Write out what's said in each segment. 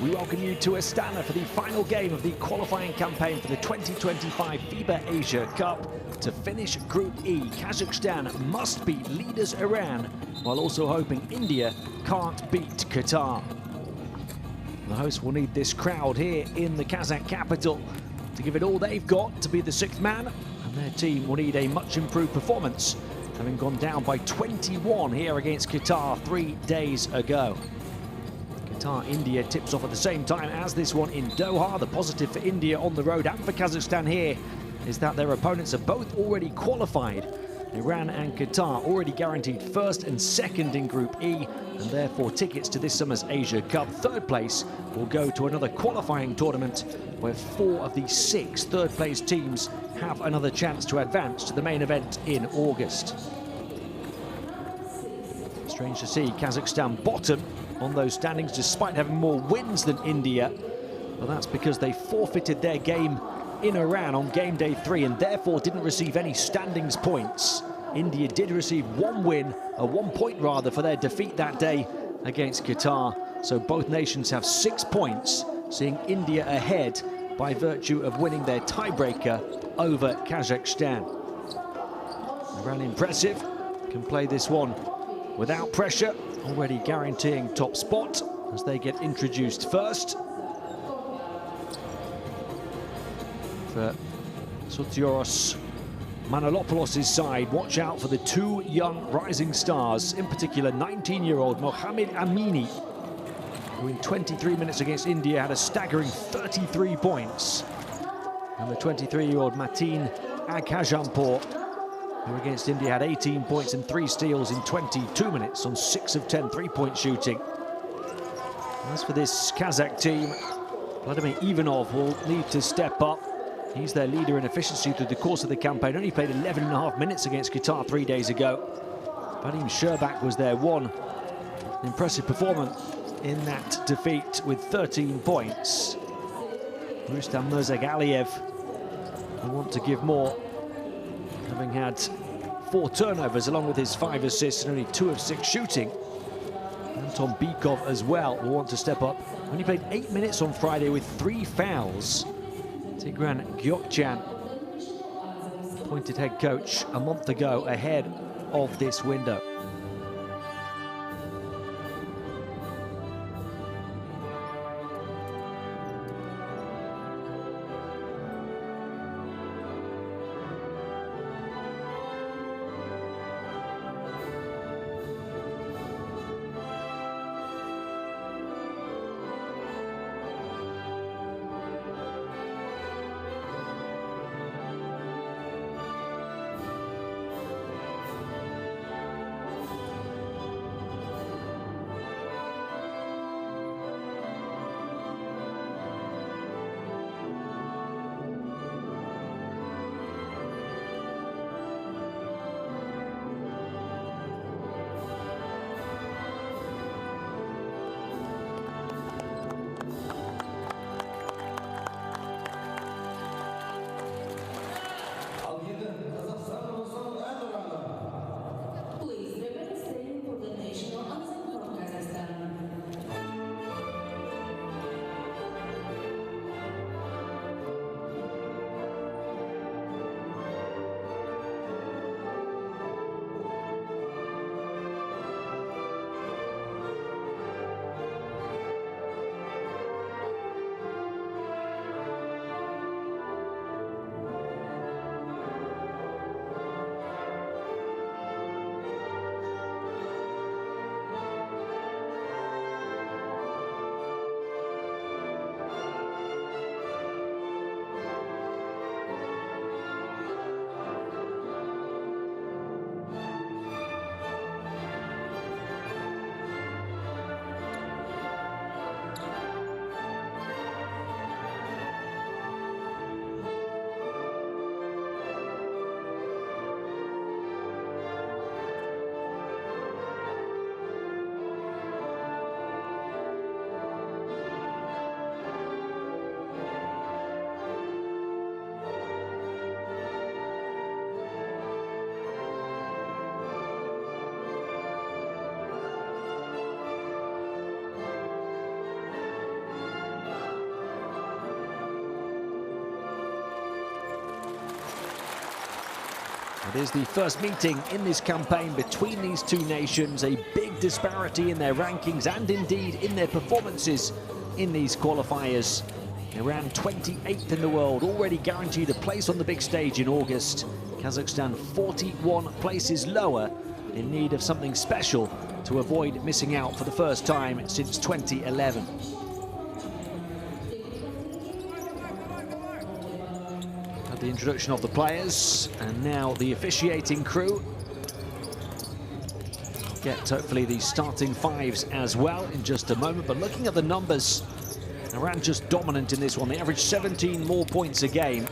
We welcome you to Astana for the final game of the qualifying campaign for the 2025 FIBA Asia Cup. To finish Group E, Kazakhstan must beat leaders Iran, while also hoping India can't beat Qatar. The hosts will need this crowd here in the Kazakh capital to give it all they've got to be the sixth man, and their team will need a much improved performance, having gone down by 21 here against Qatar 3 days ago. India tips off at the same time as this one in Doha. The positive for India on the road and for Kazakhstan here is that their opponents are both already qualified. Iran and Qatar already guaranteed first and second in Group E, and therefore tickets to this summer's Asia Cup. Third place will go to another qualifying tournament where 4 of the 6 third-place teams have another chance to advance to the main event in August. Strange to see Kazakhstan bottom on those standings despite having more wins than India. Well, that's because they forfeited their game in Iran on game day 3 and therefore didn't receive any standings points. India did receive 1 win, 1 point rather, for their defeat that day against Qatar. So both nations have 6 points, seeing India ahead by virtue of winning their tiebreaker over Kazakhstan. Iran impressive, can play this one without pressure, already guaranteeing top spot as they get introduced first. For Sotioros Manolopoulos' side, watch out for the 2 young rising stars, in particular 19-year-old Mohamed Amini, who in 23 minutes against India had a staggering 33 points. And the 23-year-old Mateen Aghajampur, who against India had 18 points and 3 steals in 22 minutes on 6 of 10 3-point shooting. As for this Kazakh team, Vladimir Ivanov will need to step up. He's their leader in efficiency through the course of the campaign. Only played 11.5 minutes against Qatar 3 days ago. Vadim Sherbak was their one impressive performance in that defeat with 13 points. Rustam Mirzagaliev will want to give more, having had 4 turnovers along with his 5 assists and only 2 of 6 shooting. Anton Bykov as well will want to step up. Only played 8 minutes on Friday with 3 fouls. Tigran Gyokchan, appointed head coach a month ago, ahead of this window. It is the first meeting in this campaign between these two nations, a big disparity in their rankings and indeed in their performances in these qualifiers. Iran 28th in the world, already guaranteed a place on the big stage in August. Kazakhstan 41 places lower, in need of something special to avoid missing out for the first time since 2011. The introduction of the players and now the officiating crew. Get hopefully the starting fives as well in just a moment, but looking at the numbers, Iran just dominant in this one. They average 17 more points a game.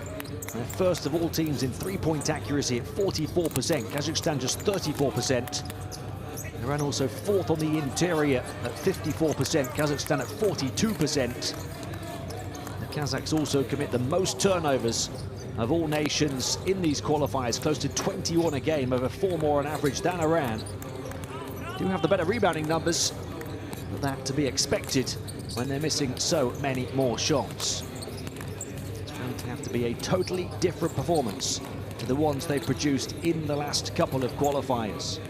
They're first of all teams in three-point accuracy at 44%. Kazakhstan just 34%. Iran also fourth on the interior at 54%. Kazakhstan at 42%. The Kazakhs also commit the most turnovers of all nations in these qualifiers, close to 21 a game, over 4 more on average than Iran. Do have the better rebounding numbers, but that to be expected when they're missing so many more shots. It's going to have to be a totally different performance to the ones they've produced in the last couple of qualifiers.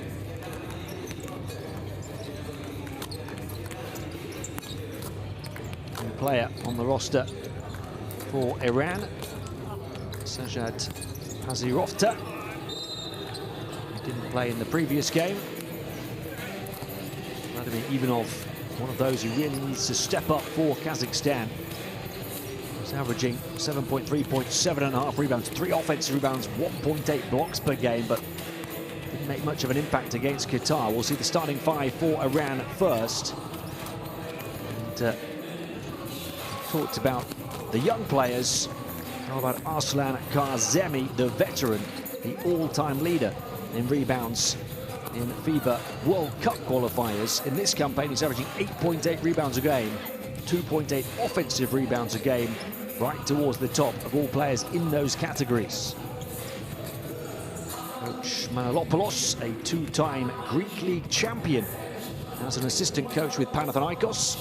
New player on the roster for Iran, Sajad Hazirovta. He didn't play in the previous game. Vladimir Ivanov, one of those who really needs to step up for Kazakhstan. He's averaging 7.3 points, 7.5 rebounds, 3 offensive rebounds, 1.8 blocks per game, but didn't make much of an impact against Qatar. We'll see the starting five for Iran first. And talked about the young players. How about Arslan Kazemi, the veteran, the all-time leader in rebounds in FIBA World Cup qualifiers. In this campaign, he's averaging 8.8 rebounds a game, 2.8 offensive rebounds a game, right towards the top of all players in those categories. Coach Manolopoulos, a two-time Greek League champion, as an assistant coach with Panathinaikos,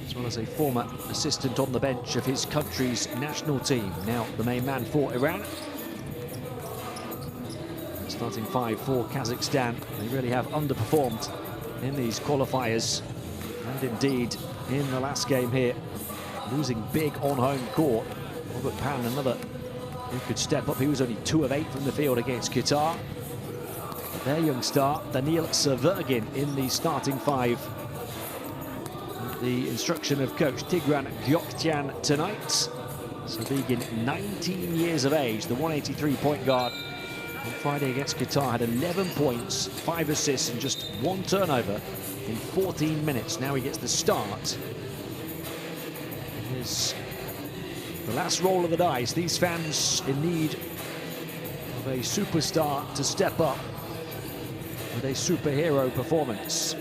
as well as a former assistant on the bench of his country's national team. Now the main man for Iran. Starting five for Kazakhstan. They really have underperformed in these qualifiers, and indeed in the last game here, losing big on home court. Robert Pan, another who could step up. He was only 2 of 8 from the field against Qatar. Their young star, Daniil Severgin, in the starting five. The instruction of coach Tigran Gyoktian tonight. Severgin, 19 years of age, the 183 point guard. On Friday against Qatar, had 11 points, 5 assists, and just 1 turnover in 14 minutes. Now he gets the start. It is the last roll of the dice. These fans in need of a superstar to step up with a superhero performance.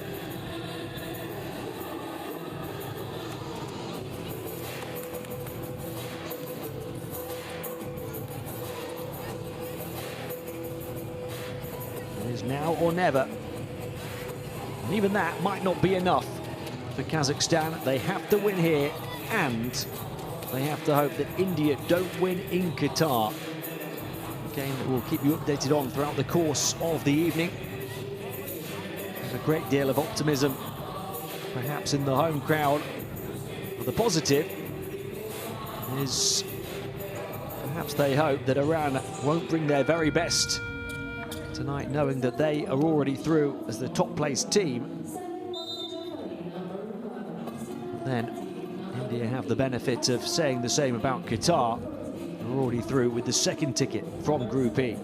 Now or never, and even that might not be enough for Kazakhstan. They have to win here, and they have to hope that India don't win in Qatar. A game that we'll keep you updated on throughout the course of the evening. There's a great deal of optimism, perhaps in the home crowd, but the positive is perhaps they hope that Iran won't bring their very best tonight, knowing that they are already through as the top-placed team. Then India have the benefit of saying the same about Qatar. They're already through with the second ticket from Group E.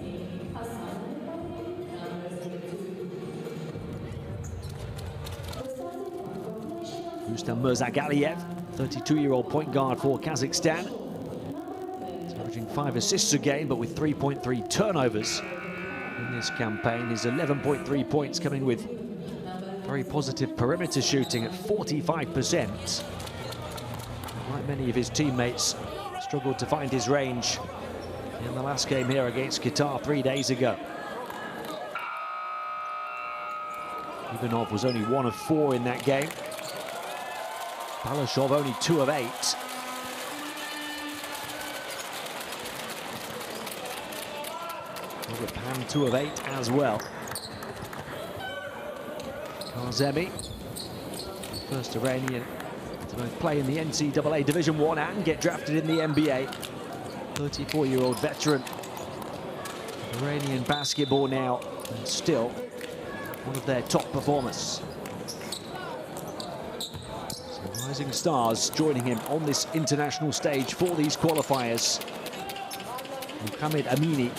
Rustam Mirzagaliev, 32-year-old point guard for Kazakhstan. He's averaging 5 assists a game, but with 3.3 turnovers in this campaign. His 11.3 points coming with very positive perimeter shooting at 45%. Like many of his teammates, struggled to find his range in the last game here against Qatar 3 days ago. Ivanov was only 1 of 4 in that game. Balashov only 2 of 8. With Pan 2 of 8 as well. Kazemi, first Iranian to both play in the NCAA Division 1 and get drafted in the NBA. 34-year-old veteran. Iranian basketball now, and still one of their top performers. So rising stars joining him on this international stage for these qualifiers. Mohamed Amini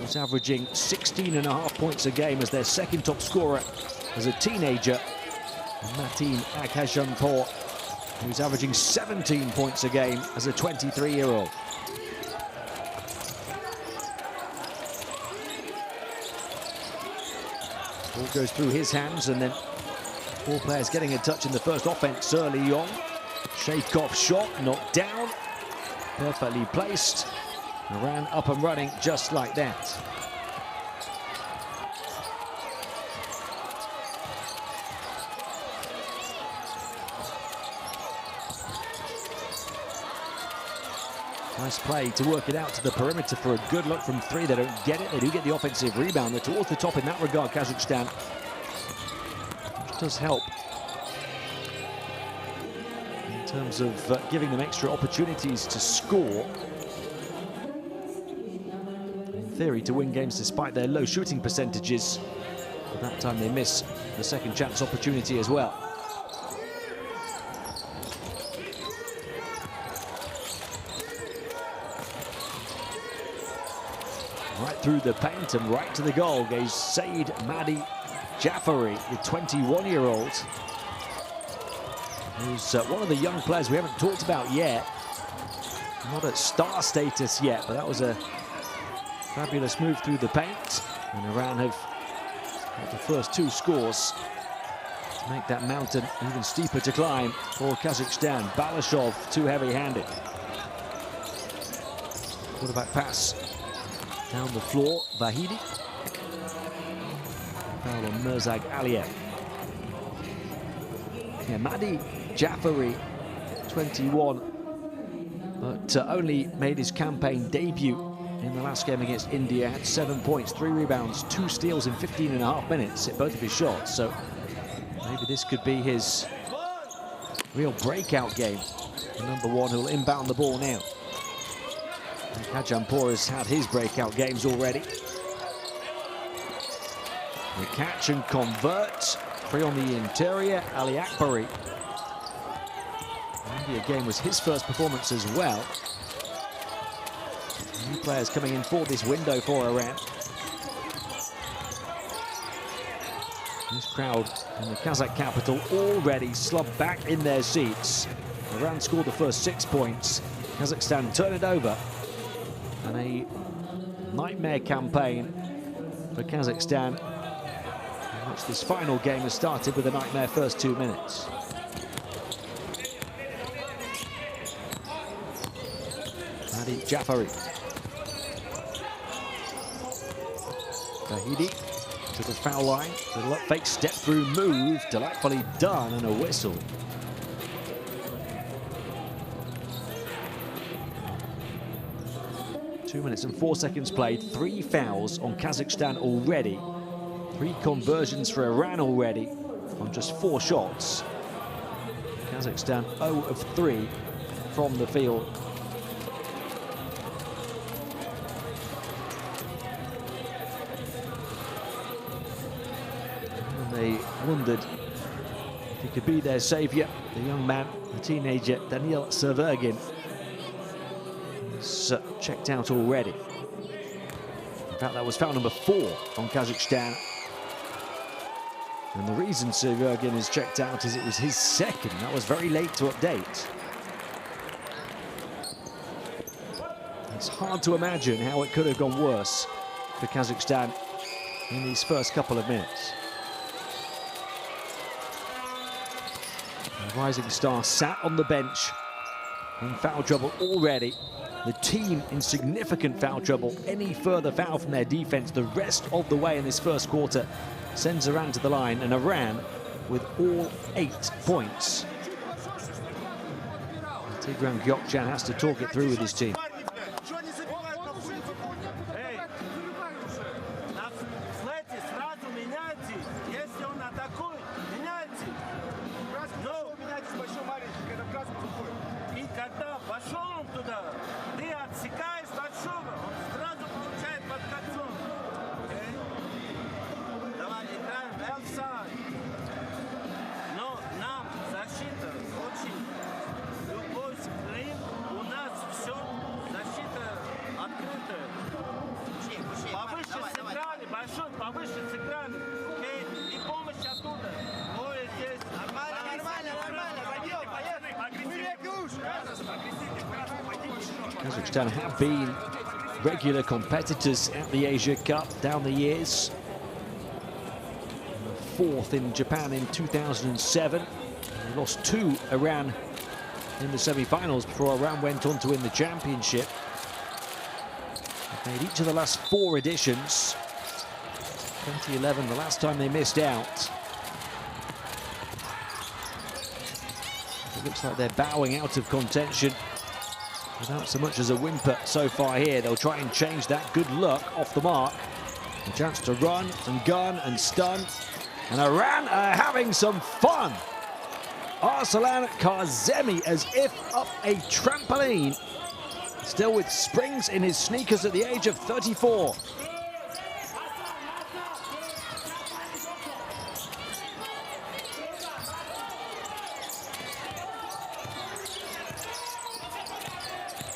was averaging 16.5 points a game as their second top scorer as a teenager. And Mateen Aghajanpour, who's averaging 17 points a game as a 23-year-old. Ball goes through his hands, and then four players getting a touch in the first offense early on. Shake-off shot, knocked down, perfectly placed. Iran up and running just like that. Nice play to work it out to the perimeter for a good look from three. They don't get it. They do get the offensive rebound. They're towards the top in that regard, Kazakhstan, which does help in terms of giving them extra opportunities to score. In theory, to win games despite their low shooting percentages. But that time they miss the second chance opportunity as well. Right through the paint and right to the goal goes Saeed Mahdi Jafari, the 21-year-old, who's one of the young players we haven't talked about yet. Not at star status yet, but that was a fabulous move through the paint. And Iran have got the first two scores to make that mountain even steeper to climb for Kazakhstan. Balashov too heavy-handed. Quarterback pass down the floor, Vahidi. Foul on Mirzag Aliyev. Yeah, Mahdi Jafari, 21, but only made his campaign debut in the last game against India. Had 7 points, 3 rebounds, 2 steals in 15.5 minutes at both of his shots. So maybe this could be his real breakout game. The number one who'll inbound the ball now. Aghajanpour has had his breakout games already. The catch and convert. Free on the interior, Ali Akbari. The India game was his first performance as well. New players coming in for this window for Iran. This crowd in the Kazakh capital already slumped back in their seats. Iran scored the first 6 points. Kazakhstan turn it over. And a nightmare campaign for Kazakhstan, in which this final game has started with a nightmare first 2 minutes. Mahdi Jafari. Vahidi to the foul line. Little fake step through move, delightfully done, and a whistle. Two minutes and 4 seconds played, 3 fouls on Kazakhstan already. 3 conversions for Iran already on just 4 shots. Kazakhstan 0 of 3 from the field. And they wondered if he could be their saviour, the young man, the teenager, Daniil Servergin. Checked out already. In fact, that was foul number 4 on Kazakhstan. And the reason Servergin is checked out is it was his second. That was very late to update. It's hard to imagine how it could have gone worse for Kazakhstan in these first couple of minutes. The rising star sat on the bench in foul trouble already. The team in significant foul trouble. Any further foul from their defense the rest of the way in this first quarter sends Iran to the line, and Iran with all 8 points. Tigran Gökçen has to talk it through with his team. Kazakhstan have been regular competitors at the Asia Cup down the years. Fourth in Japan in 2007. They lost to Iran in the semi-finals before Iran went on to win the championship. They've made each of the last 4 editions. 2011, the last time they missed out. It looks like they're bowing out of contention without so much as a whimper so far here. They'll try and change that good luck off the mark. A chance to run and gun and stun. And Iran are having some fun. Arslan Kazemi as if up a trampoline. Still with springs in his sneakers at the age of 34.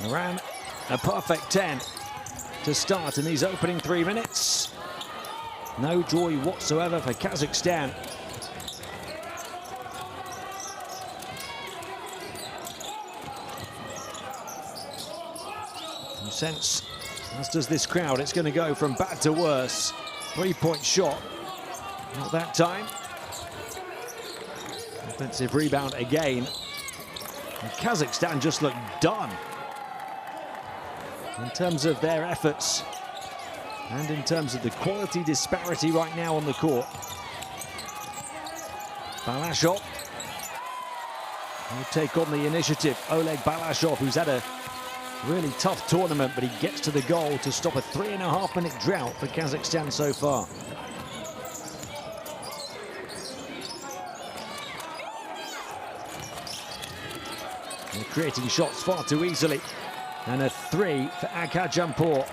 Iran a perfect 10 to start in these opening 3 minutes. No joy whatsoever for Kazakhstan. You sense, as does this crowd, it's going to go from bad to worse. 3-point shot, not that time. Offensive rebound again. And Kazakhstan just look done in terms of their efforts and in terms of the quality disparity right now on the court. Balashov will take on the initiative. Oleg Balashov, who's had a really tough tournament, but he gets to the goal to stop a 3.5-minute drought for Kazakhstan so far. They're creating shots far too easily. And a 3 for Akajampur.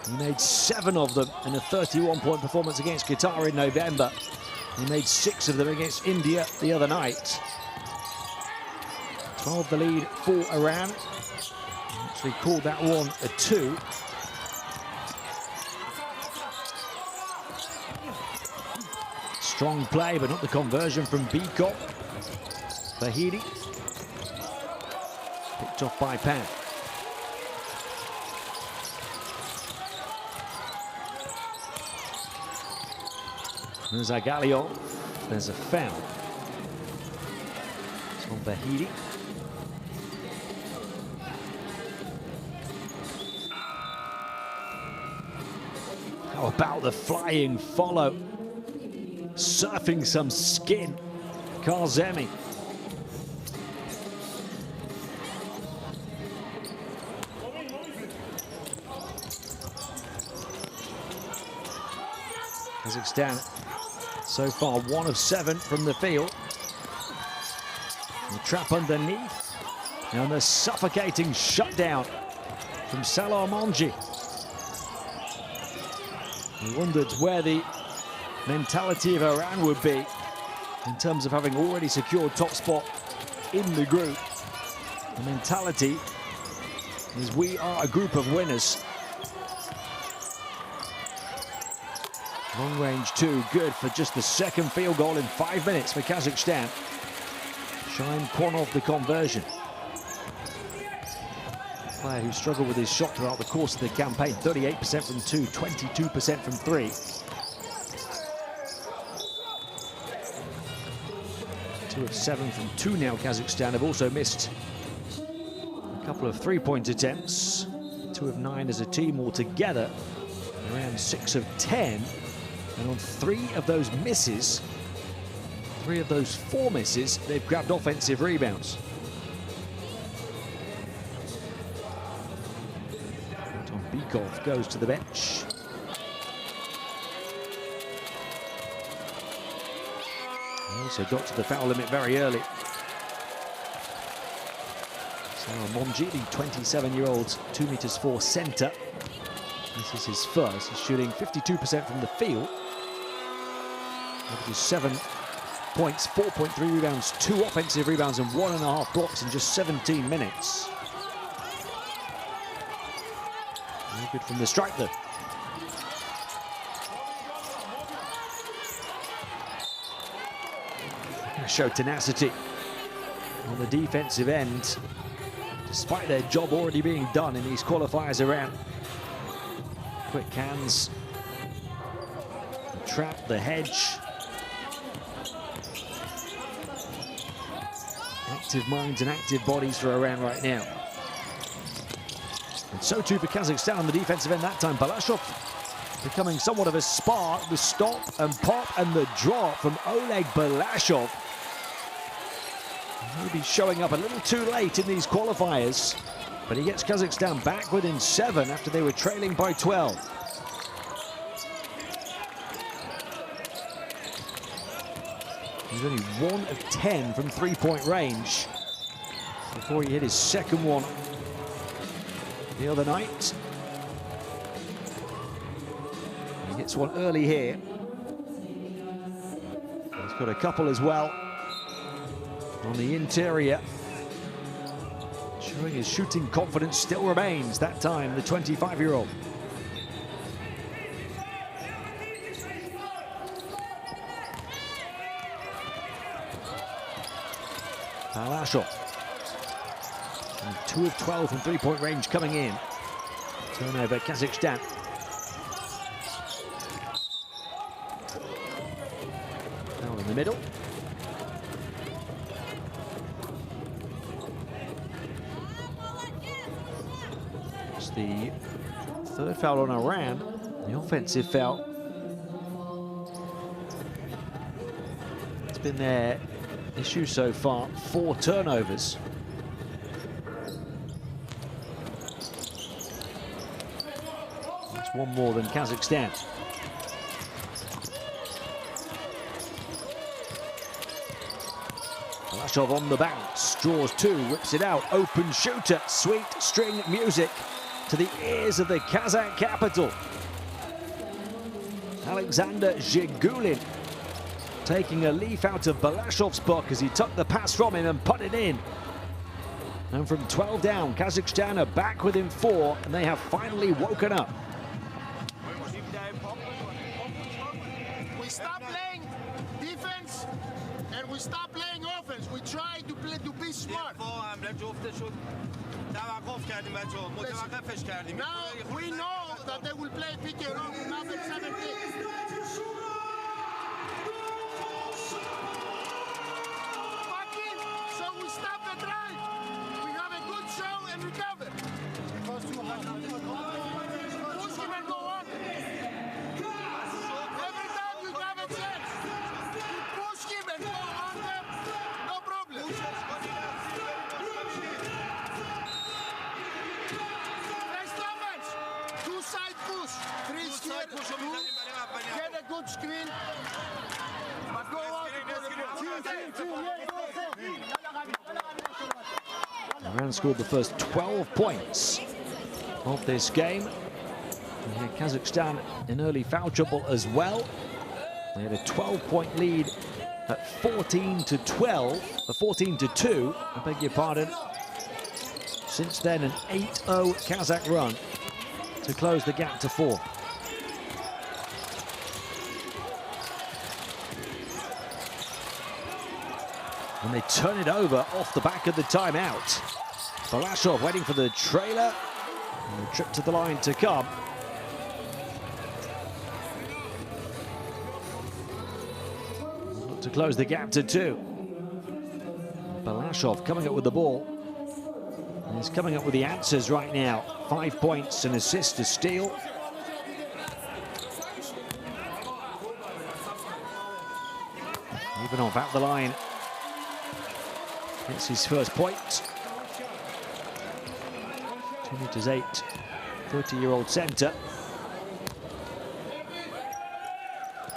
He made 7 of them in a 31-point performance against Qatar in November. He made 6 of them against India the other night. 12 the lead for Iran. Actually called that one a 2. Strong play, but not the conversion from Bikov. Bahidi. Picked off by Pan. There's Agalio. There's a foul. It's on Bahidi. How about the flying follow? Surfing some skin. Kazemi. Kazakhstan so far 1 of 7 from the field. The trap underneath and the suffocating shutdown from Salah Monji. We wondered where the mentality of Iran would be in terms of having already secured top spot in the group. The mentality is we are a group of winners. Long range 2, good for just the 2nd field goal in 5 minutes for Kazakhstan. Shaim Kwanov the conversion. A player who struggled with his shot throughout the course of the campaign. 38% from 2, 22% from 3. 2 of 7 from 2 now. Kazakhstan have also missed a couple of 3-point attempts. 2 of 9 as a team altogether. Around 6 of 10. And on 3 of those misses, 3 of those 4 misses, they've grabbed offensive rebounds. Tom Bikov goes to the bench. He also got to the foul limit very early. Salah Monji, the 27-year-old 2'4" centre. This is his first. He's shooting 52% from the field. Averages 7 points, 4.3 rebounds, 2 offensive rebounds and 1.5 blocks in just 17 minutes. Very good from the stripe though. Show tenacity on the defensive end. despite their job already being done in these qualifiers around. Quick hands, the trap, the hedge. Active minds and active bodies for Iran right now. And so too for Kazakhstan on the defensive end that time. Balashov becoming somewhat of a spark. The stop and pop and the drop from Oleg Balashov. Maybe showing up a little too late in these qualifiers, but he gets Kazakhstan back within 7 after they were trailing by 12. He's only 1 of 10 from three-point range before he hit his second one the other night. He hits one early here. He's got a couple as well on the interior. Showing his shooting confidence still remains, that time the 25-year-old. Balashov. 2 of 12 from three-point range coming in. Turnover Kazakhstan. Now in the middle. It's the third foul on Iran, the offensive foul. It's been their issue so far, 4 turnovers. That's one more than Kazakhstan. Balashov on the bounce, draws 2, whips it out, open shooter, sweet string music to the ears of the Kazakh capital. Alexander Zhigulin taking a leaf out of Balashov's book as he took the pass from him and put it in. And from 12 down, Kazakhstan are back within 4, and they have finally woken up. We stop playing defense and we stop playing offense. We try to play to be smart. Now we know that they will play pick and roll with number 17. So we stop the drive. We have a good show and recover. Push him and go on. Every time you have a chance, you push him and go on them. No problem. Next offense. 2 side push. 3 here. 2. Get a good screen. But go out. Iran scored the first 12 points of this game. And here Kazakhstan in early foul trouble as well. They had a 12-point lead at 14-12, 14-2, I beg your pardon. Since then, an 8-0 Kazakh run to close the gap to 4. And they turn it over off the back of the timeout. Balashov waiting for the trailer. And the trip to the line to come. To close the gap to 2. Balashov coming up with the ball. And he's coming up with the answers right now. 5 points, an assist, a steal. Ivanov out the line. It's his first point. 2'8", 30-year-old centre.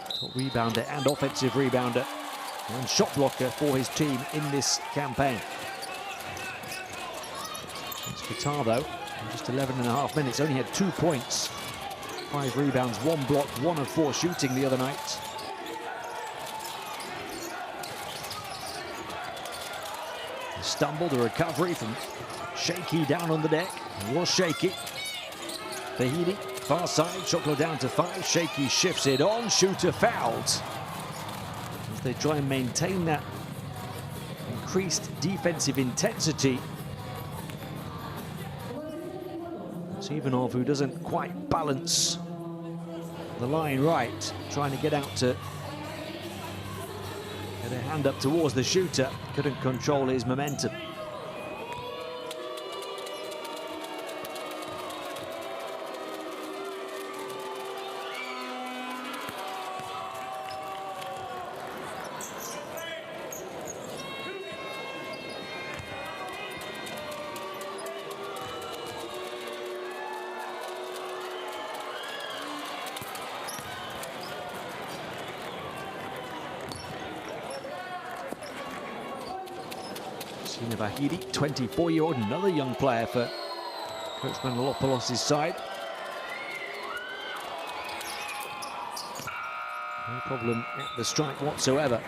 Top rebounder and offensive rebounder. And shot blocker for his team in this campaign. It's Qatar though, in just 11.5 minutes, only had 2 points. 5 rebounds, 1 block, 1 of 4 shooting the other night. Stumble, the recovery from Shaky down on the deck. It was Shaky. Fahidi, far side, shot clock down to 5. Shaky shifts it on, shooter fouled. As they try and maintain that increased defensive intensity, It's Ivanov who doesn't quite balance the line right, trying to get out to get a hand up towards the shooter, couldn't control his momentum. Vahidi, 24-year-old, another young player for Coach Manolopoulos' side. No problem at the strike whatsoever.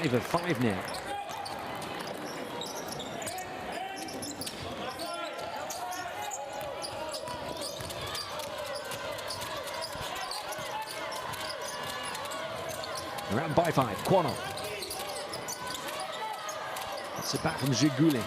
He's been 5 of 5 now. Around by 5, Quanov. That's it back from Zhigulin.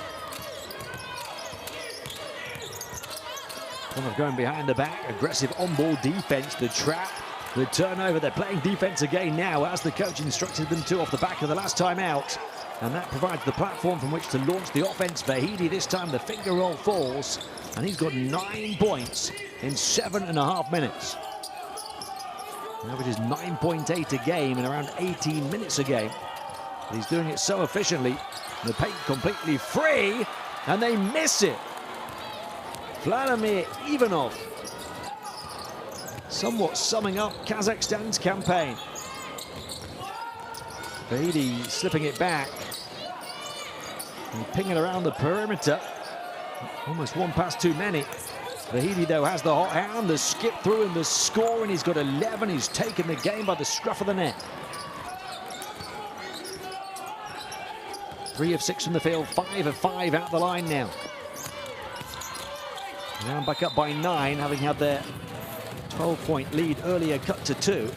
Quanov going behind the back, aggressive on-ball defense, the trap, the turnover. They're playing defense again now, as the coach instructed them to off the back of the last time out. And that provides the platform from which to launch the offense. Vahidi, this time the finger roll falls, and he's got 9 points in 7.5 minutes. The average is 9.8 a game in around 18 minutes a game. But he's doing it so efficiently. The paint completely free, and they miss it. Vladimir Ivanov, somewhat summing up Kazakhstan's campaign. Vahidi slipping it back and pinging around the perimeter. Almost one pass too many. Vahidi, though, has the hot hand, the skip through and the score, and he's got 11. He's taken the game by the scruff of the neck. 3 of 6 from the field, 5 of 5 out the line now. Now back up by 9, having had their 12-point lead earlier cut to 2.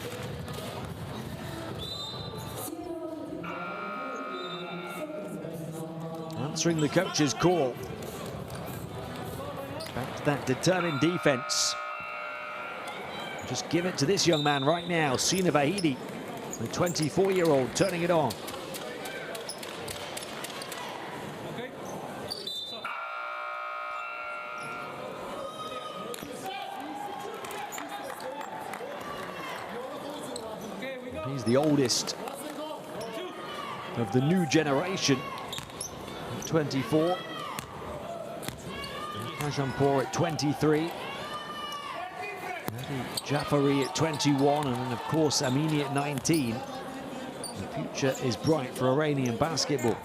Answering the coach's call. Back to that determined defense. Just give it to this young man right now, Sina Vahidi, the 24-year-old, turning it on. He's the oldest of the new generation, 24. Kajampur at 23, Jafari at 21, and then of course Amini at 19. The future is bright for Iranian basketball.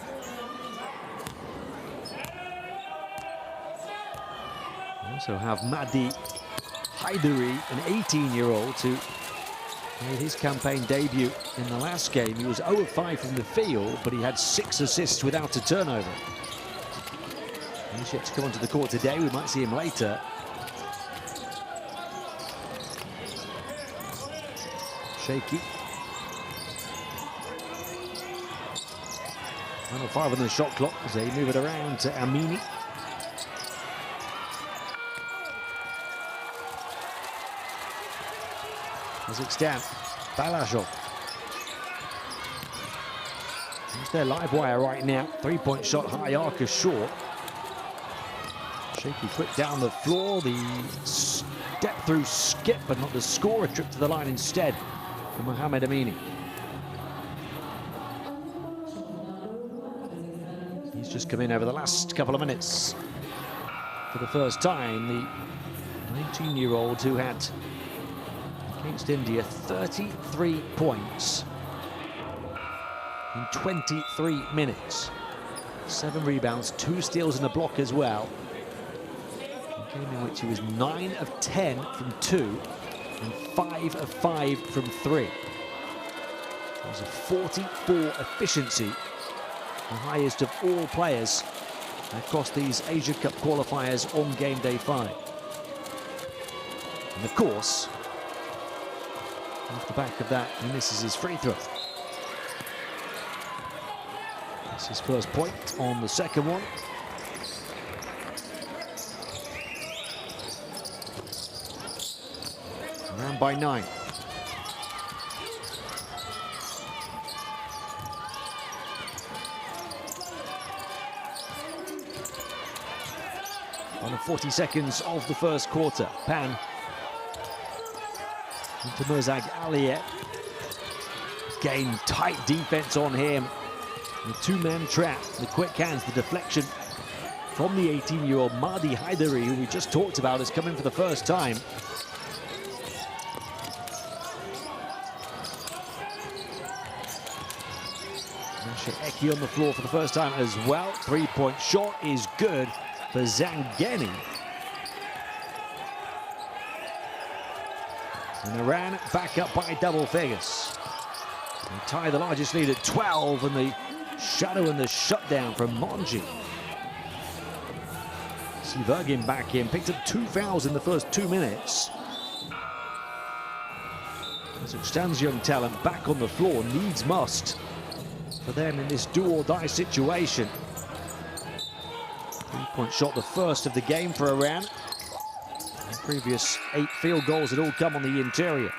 We also have Madi Haidari, an 18-year-old who made his campaign debut in the last game. He was 0 of 5 from the field, but he had 6 assists without a turnover. He's yet to come onto the court today. We might see him later. Shaky. 1 of 5 on the shot clock as they move it around to Amini. Kazakhstan, Balazhov. He's their live wire right now. 3-point shot, high arc is short. Shaky quick down the floor, the step through skip, but not the score. A trip to the line instead for Mohamed Amini. He's just come in over the last couple of minutes for the first time. The 19-year-old who had, against India, 33 points in 23 minutes. 7 rebounds, 2 steals and a block as well. A game in which he was 9 of 10 from 2 and 5 of 5 from 3. It was a 44 efficiency, the highest of all players across these Asia Cup qualifiers on game day 5. And of course, off the back of that, he misses his free throw. That's his first point on the second one. Around by 9. Under 40 seconds of the first quarter. Pan into Mirzag Aliyev. Again, tight defense on him. The two-man trap, the quick hands, the deflection from the 18-year-old Mahdi Haidari, who we just talked about, is coming for the first time. Eki on the floor for the first time as well. Three-point shot is good for Zangeni. And Iran back up by double figures. They tie the largest lead at 12, and the shadow and the shutdown from Monji. Sivergin back in, picked up 2 fouls in the first 2 minutes. Kazakhstan's young talent back on the floor, needs must for them in this do-or-die situation. Three-point shot, the first of the game for Iran. The previous 8 field goals had all come on the interior.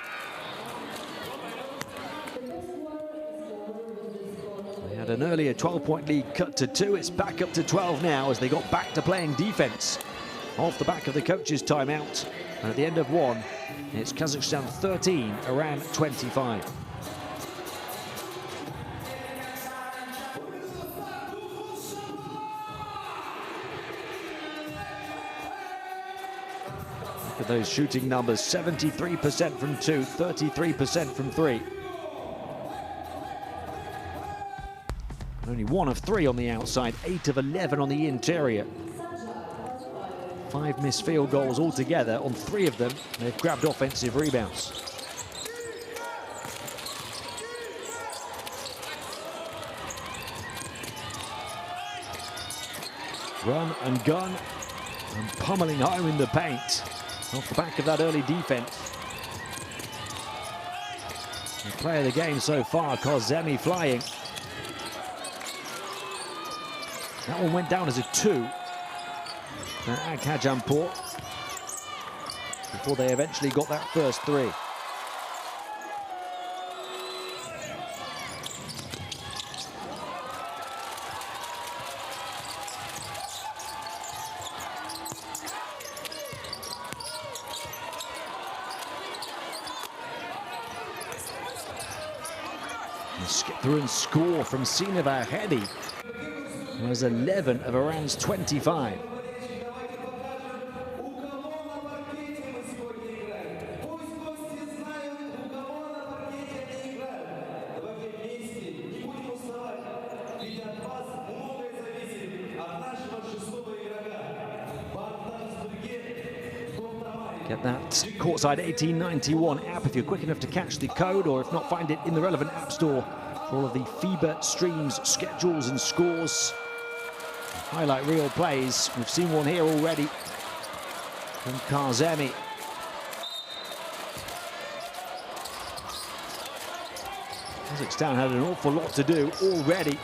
They had an earlier 12-point lead cut to 2. It's back up to 12 now as they got back to playing defense off the back of the coach's timeout. And at the end of 1, it's Kazakhstan 13, Iran 25. Look at those shooting numbers, 73% from 2, 33% from 3. Only 1 of 3 on the outside, 8 of 11 on the interior. 5 missed field goals altogether. On 3 of them, they've grabbed offensive rebounds. Run and gun and pummeling home in the paint. Off the back of that early defense. The player of the game so far, Kozemi flying. That one went down as a 2. Aghajampur before they eventually got that first 3. Skip through and score from Sina Vahedi. It was 11 of Iran's 25. Get that courtside 1891 app if you're quick enough to catch the code, or if not, find it in the relevant app store for all of the FIBA streams, schedules and scores. Highlight reel plays. We've seen one here already from Kazemi. Kazakhstan had an awful lot to do already.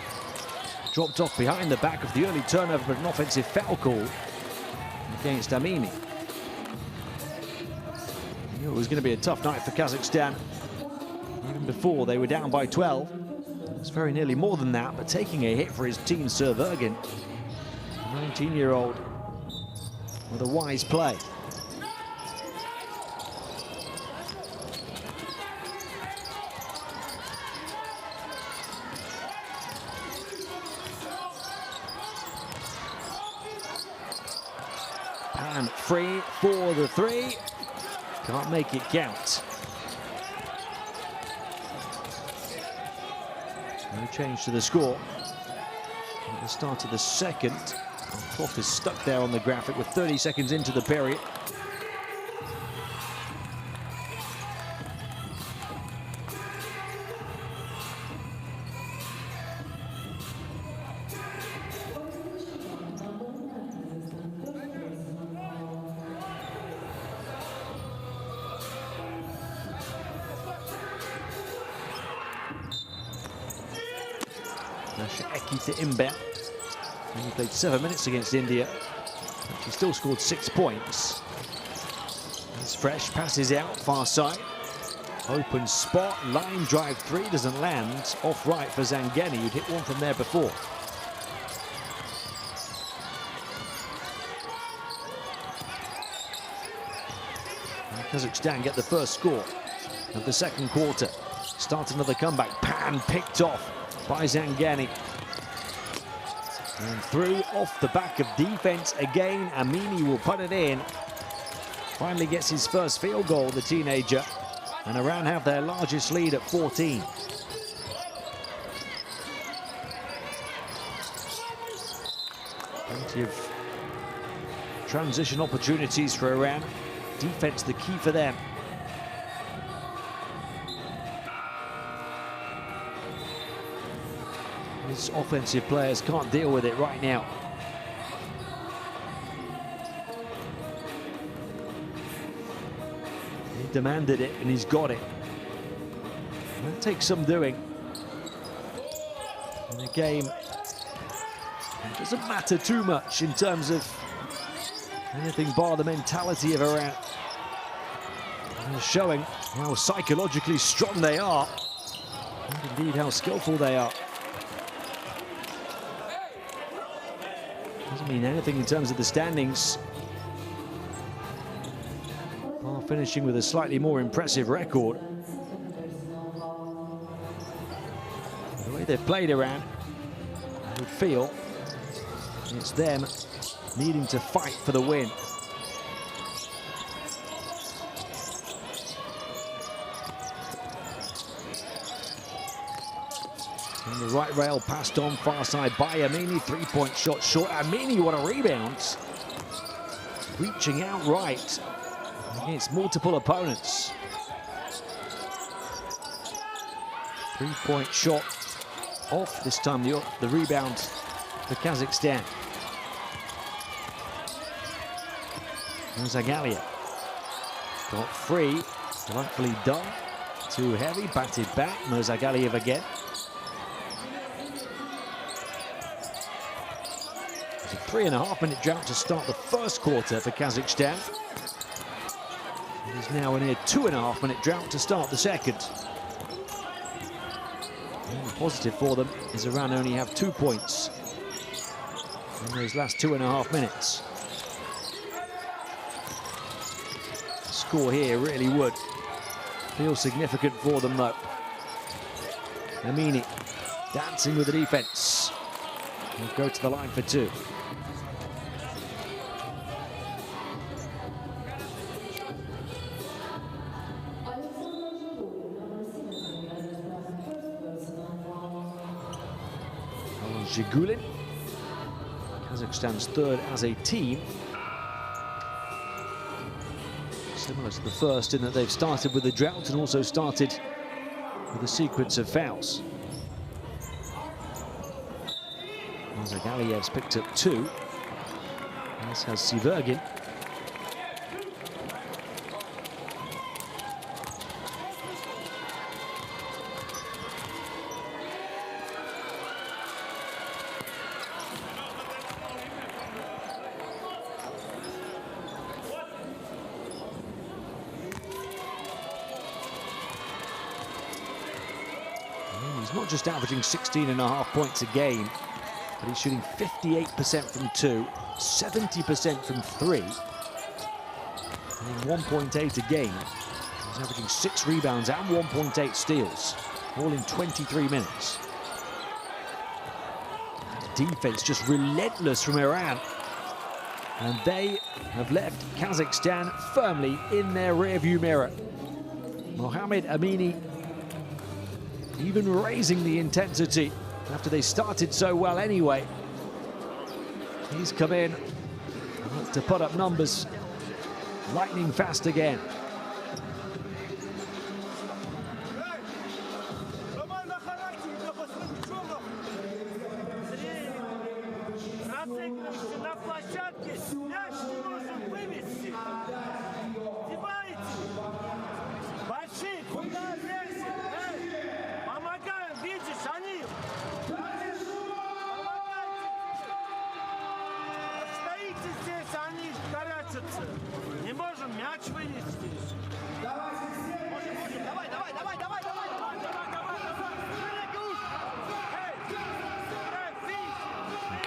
Dropped off behind the back of the early turnover, but an offensive foul call against Amini. It was going to be a tough night for Kazakhstan. Even before they were down by 12. It was very nearly more than that, but taking a hit for his team, Sivergin. 19-year-old with a wise play. Pan free for the 3. Can't make it count. No change to the score. At the start of the second, the clock is stuck there on the graphic with 30 seconds into the period. Eki to inbound. He played 7 minutes against India. He still scored 6 points. It's fresh, passes out, far side. Open spot, line drive 3 doesn't land. Off right for Zangeni, who'd hit one from there before. And Kazakhstan get the first score of the second quarter. Start another comeback. Pan picked off by Zangeni. And through off the back of defense again. Amini will put it in. Finally gets his first field goal, the teenager. And Iran have their largest lead at 14. Plenty of transition opportunities for Iran. Defense the key for them. His offensive players can't deal with it right now. He demanded it and he's got it. And that takes some doing. In a game, it doesn't matter too much in terms of anything bar the mentality of Iran. And they're showing how psychologically strong they are, and indeed how skillful they are. Doesn't mean anything in terms of the standings. While finishing with a slightly more impressive record. The way they've played Iran, I would feel it's them needing to fight for the win. And the right rail passed on far side by Amini. 3-point shot short. Amini, what a rebound. Reaching out right against multiple opponents. 3-point shot off this time. The rebound for Kazakhstan. Zagalia got free. Rightfully done. Too heavy. Batted back. Mirzagaliev again. It's a 3.5-minute drought to start the first quarter for Kazakhstan. It is now a near 2.5-minute drought to start the second. And the positive for them is Iran only have 2 points in those last 2.5 minutes. The score here really would feel significant for them though. Amini dancing with the defense. He'll go to the line for 2. Zhigulin, Kazakhstan's third as a team. Similar to the first in that they've started with a drought and also started with a sequence of fouls. Zagaliev's picked up 2. As has Sivergin. He's not just averaging 16.5 points a game, but he's shooting 58% from 2, 70% from 3, and 1.8 a game. He's averaging 6 rebounds and 1.8 steals, all in 23 minutes. Defense just relentless from Iran, and they have left Kazakhstan firmly in their rearview mirror. Mohamed Amini even raising the intensity after they started so well anyway. He's come in to put up numbers lightning fast again.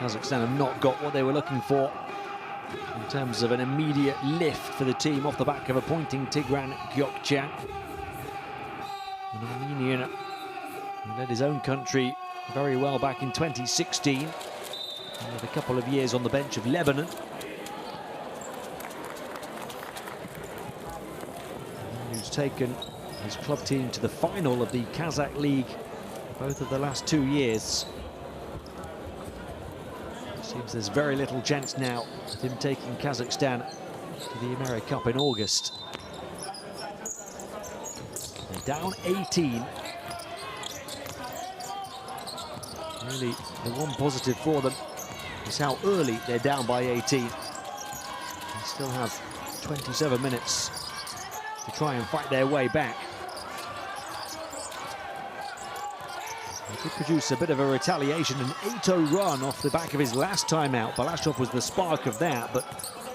Kazakhstan have not got what they were looking for in terms of an immediate lift for the team off the back of appointing Tigran Gökçen, an Armenian who led his own country very well back in 2016, and with a couple of years on the bench of Lebanon. Who's taken his club team to the final of the Kazakh League both of the last 2 years. Seems there's very little chance now of him taking Kazakhstan to the America Cup in August. They're down 18. Really, the one positive for them is how early they're down by 18. They still have 27 minutes to try and fight their way back. They did produce a bit of a retaliation, an 8-0 run off the back of his last time out. Balashov was the spark of that, but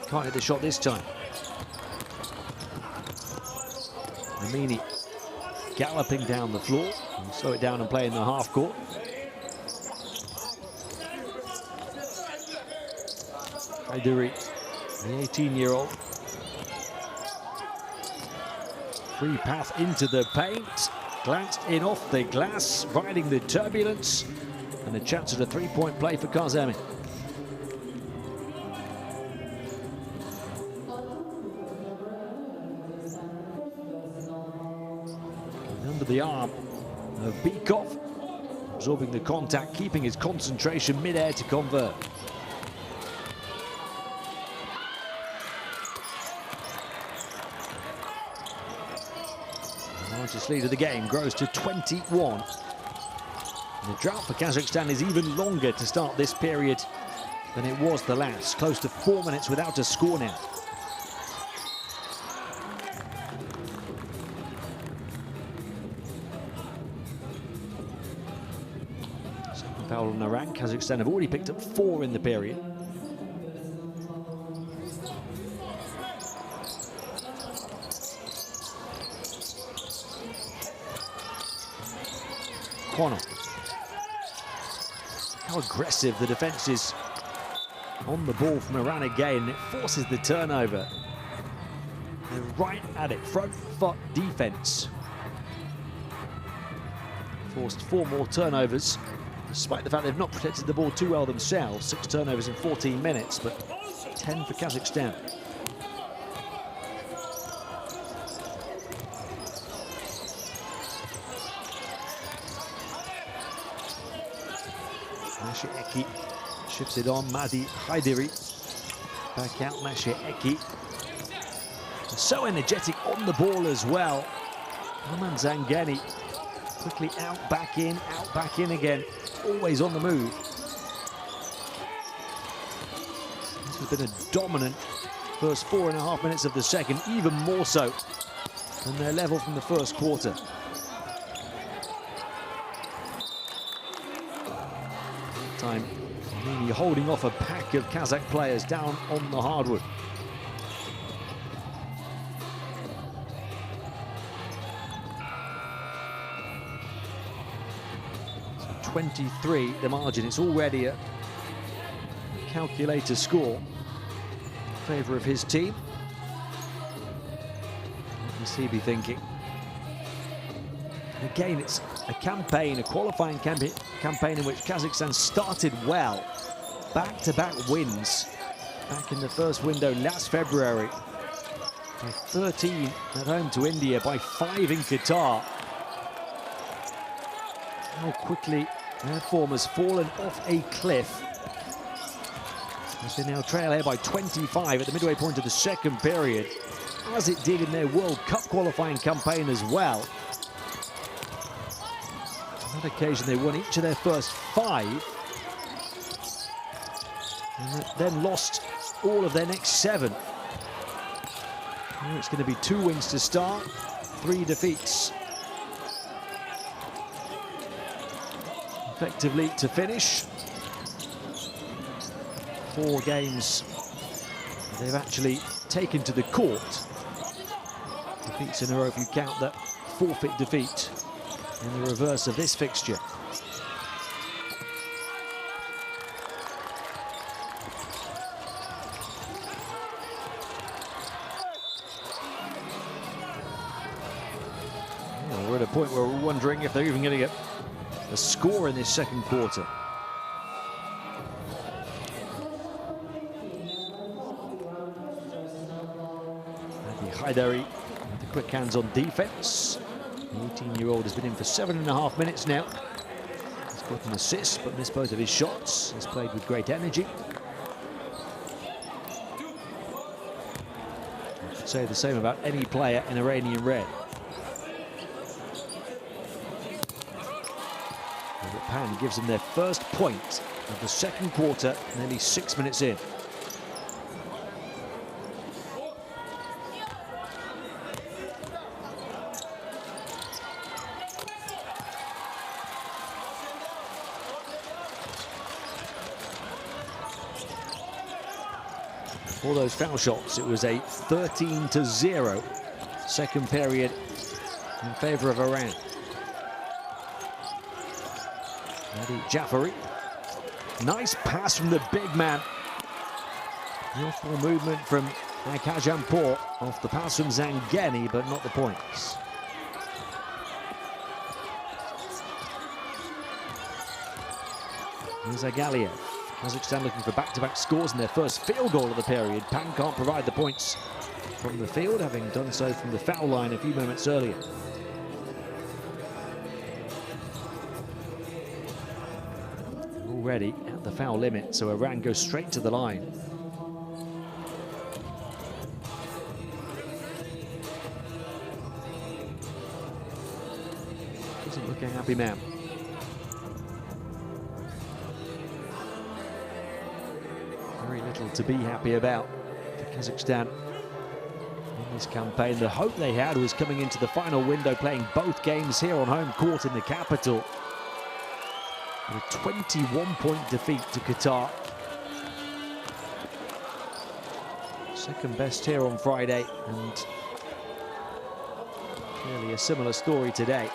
can't hit the shot this time. Amini galloping down the floor. And slow it down and play in the half court. Kayduri, the 18-year-old. Free path into the paint. Glanced in off the glass, riding the turbulence, and a chance at a three-point play for Kazemi. Under the arm of Bykov, absorbing the contact, keeping his concentration mid-air to convert. Largest lead of the game grows to 21. And the drought for Kazakhstan is even longer to start this period than it was the last. Close to 4 minutes without a score now. Second foul on Iran. Kazakhstan have already picked up 4 in the period. How aggressive the defense is on the ball from Iran again. It forces the turnover. They're right at it, front foot defense. Forced 4 more turnovers, despite the fact they've not protected the ball too well themselves. 6 turnovers in 14 minutes, but 10 for Kazakhstan. Mashieki shifts it on. Madi Kayduri back out. Mashieki so energetic on the ball as well. Roman Zangeni quickly out, back in again. Always on the move. This has been a dominant first 4.5 minutes of the second, even more so than their level from the first quarter. Time Armenia holding off a pack of Kazakh players down on the hardwood. So 23 the margin. It's already a calculator score in favour of his team. What must he be thinking? Again, it's a campaign, a qualifying campaign in which Kazakhstan started well. Back-to-back wins back in the first window last February. By 13 at home to India, by 5 in Qatar. How quickly their form has fallen off a cliff. As they now trail here by 25 at the midway point of the second period, as it did in their World Cup qualifying campaign as well. On that occasion, they won each of their first 5, and then lost all of their next 7. Now it's going to be 2 wins to start, 3 defeats effectively to finish. 4 games they've actually taken to the court. Defeats in a row if you count that forfeit defeat in the reverse of this fixture. point where we're wondering if they're even going to get a score in this second quarter. Haidari with the quick hands on defense. The 18-year-old has been in for 7.5 minutes now. He's got an assist, but missed both of his shots. He's played with great energy. I could say the same about any player in Iranian red. Japan gives them their first point of the second quarter, nearly 6 minutes in. For those foul shots, it was a 13-0 second period in favor of Iran. Jafari, nice pass from the big man. The off-ball movement from Kazakhstan off the pass from Zangeni, but not the points. Zagaliev. Kazakhstan looking for back-to-back scores in their first field goal of the period. Pan can't provide the points from the field, having done so from the foul line a few moments earlier. Already at the foul limit, so Iran goes straight to the line. Doesn't look a happy man. Very little to be happy about for Kazakhstan in this campaign. The hope they had was coming into the final window, playing both games here on home court in the capital. A 21-point defeat to Qatar. Second best here on Friday, and clearly a similar story today.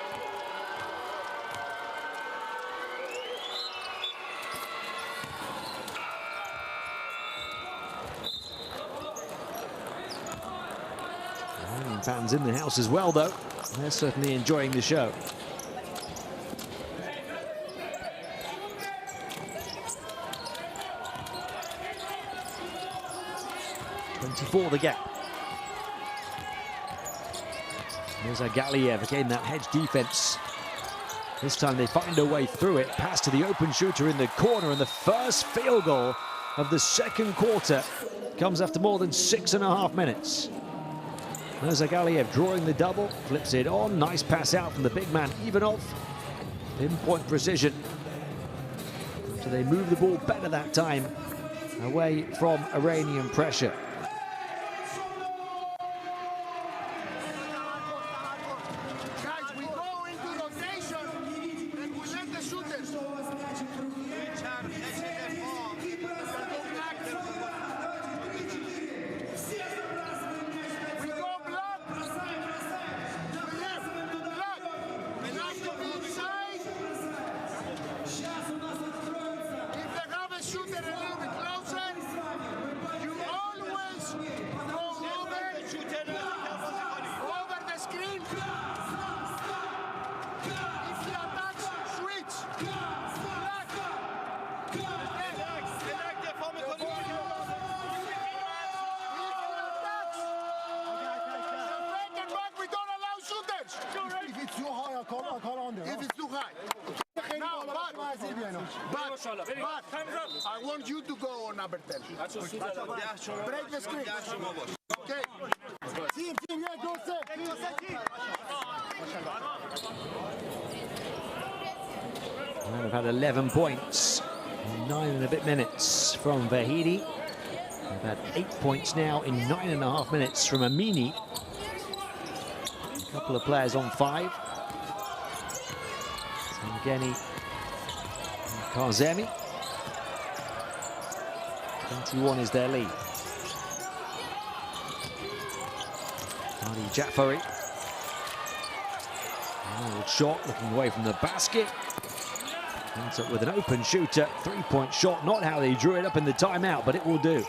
Fans in the house as well, though. They're certainly enjoying the show. For the gap. There's Zagaliev, again that hedge defense. This time they find a way through it. Pass to the open shooter in the corner, and the first field goal of the second quarter comes after more than 6.5 minutes. There's Zagaliev drawing the double, flips it on. Nice pass out from the big man, Ivanov. Pinpoint precision. So they move the ball better that time, away from Iranian pressure. I want you to go on number 10. Break the screen. Okay. Team, yeah, go set. Well, they've had 11 points in 9 and a bit minutes from Vahidi. They've had 8 points now in 9.5 minutes from Amini. A couple of players on 5. Zangeni and Kazemi. 21 is their lead. Jafari. Good shot, looking away from the basket. Ends up with an open shooter. 3-point shot, not how they drew it up in the timeout, but it will do.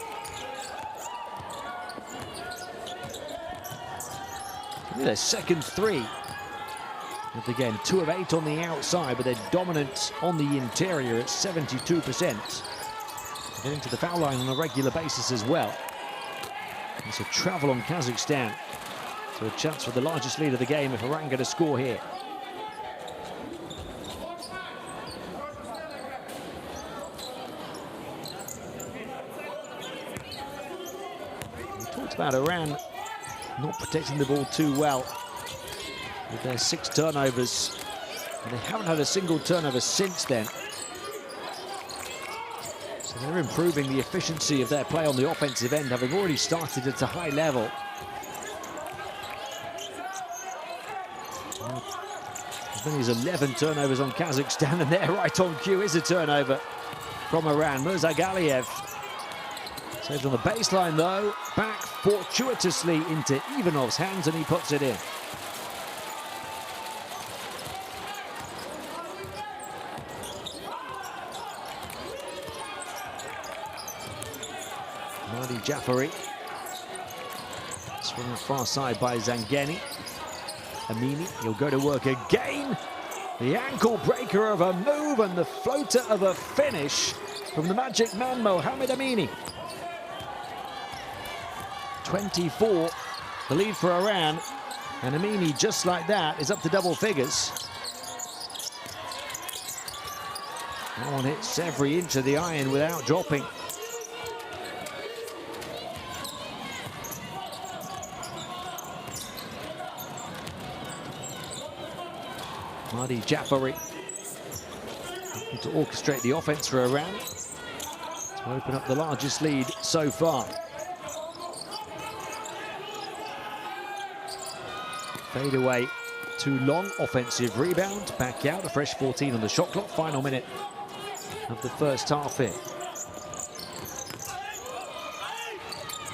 Their second 3 And again, 2 of 8 on the outside, but they're dominant on the interior at 72%. Getting to the foul line on a regular basis as well. It's a travel on Kazakhstan. So a chance for the largest lead of the game if Iran get a score here. We talked about Iran not protecting the ball too well with their 6 turnovers. And they haven't had a single turnover since then. So they're improving the efficiency of their play on the offensive end, having already started at a high level. As many as 11 turnovers on Kazakhstan, and they're right on cue. Is a turnover from Iran. Mirzagaliev saved on the baseline though. Back fortuitously into Ivanov's hands, and he puts it in. Mardi Jafari. Swinging far side by Zangeni. Amini, he'll go to work again. The ankle breaker of a move and the floater of a finish from the magic man, Mohamed Amini. 24, the lead for Iran. And Amini, just like that, is up to double figures. That one hits every inch of the iron without dropping. Mardi Jafari looking to orchestrate the offense for Iran to open up the largest lead so far. Fade away, too long, offensive rebound, back out, a fresh 14 on the shot clock, final minute of the first half here.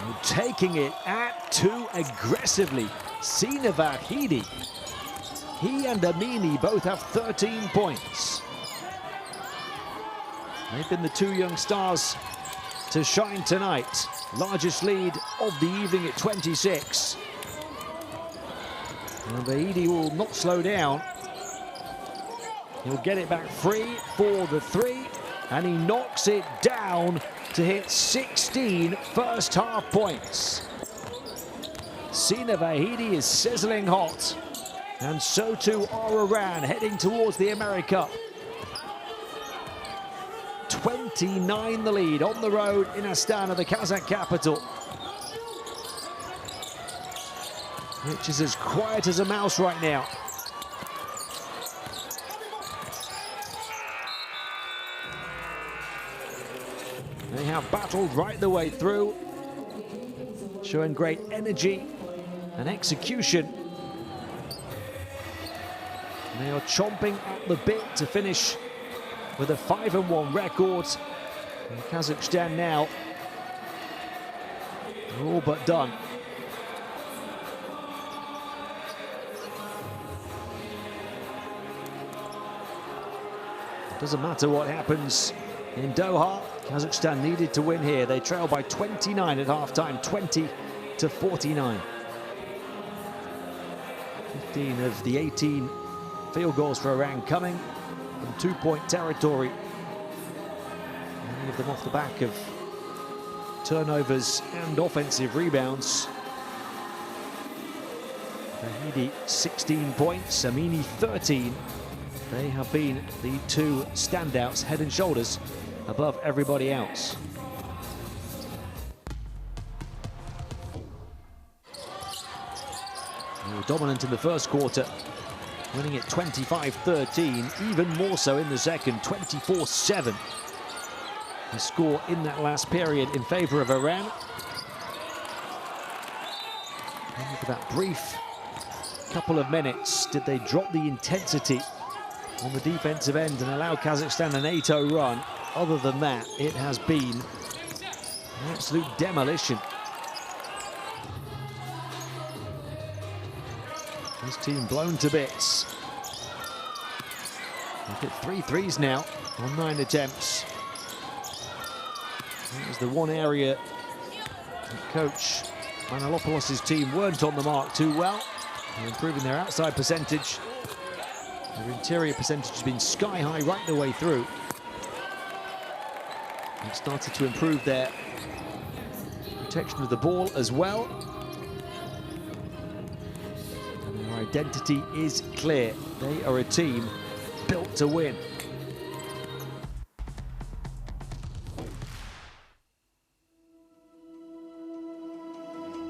And taking it at 2 aggressively, Sina Vahidi. He and Amini both have 13 points. They've been the 2 young stars to shine tonight. Largest lead of the evening at 26. And Vahidi will not slow down. He'll get it back free for the 3, and he knocks it down to hit 16 first half points. Sina Vahidi is sizzling hot. And so too are Iran, heading towards the America Cup. 29 the lead on the road in Astana, the Kazakh capital. Which is as quiet as a mouse right now. They have battled right the way through, showing great energy and execution. They are chomping at the bit to finish with a 5-1 record. And Kazakhstan now are all but done. It doesn't matter what happens in Doha. Kazakhstan needed to win here. They trail by 29 at halftime, 20-49. 15 of the 18 field goals for Iran coming from 2-point territory. Many of them off the back of turnovers and offensive rebounds. Vahidi 16 points, Amini 13. They have been the 2 standouts, head and shoulders above everybody else. They were dominant in the first quarter, winning it 25-13, even more so in the second, 24-7. The score in that last period in favor of Iran. And for that brief couple of minutes, did they drop the intensity on the defensive end and allow Kazakhstan an 8-0 run? Other than that, it has been an absolute demolition. This team blown to bits. They've hit 3 threes now on 9 attempts. That was the one area that Coach Manolopoulos' team weren't on the mark too well. They're improving their outside percentage. Their interior percentage has been sky high right the way through. They've started to improve their protection of the ball as well. And their identity is clear. They are a team built to win.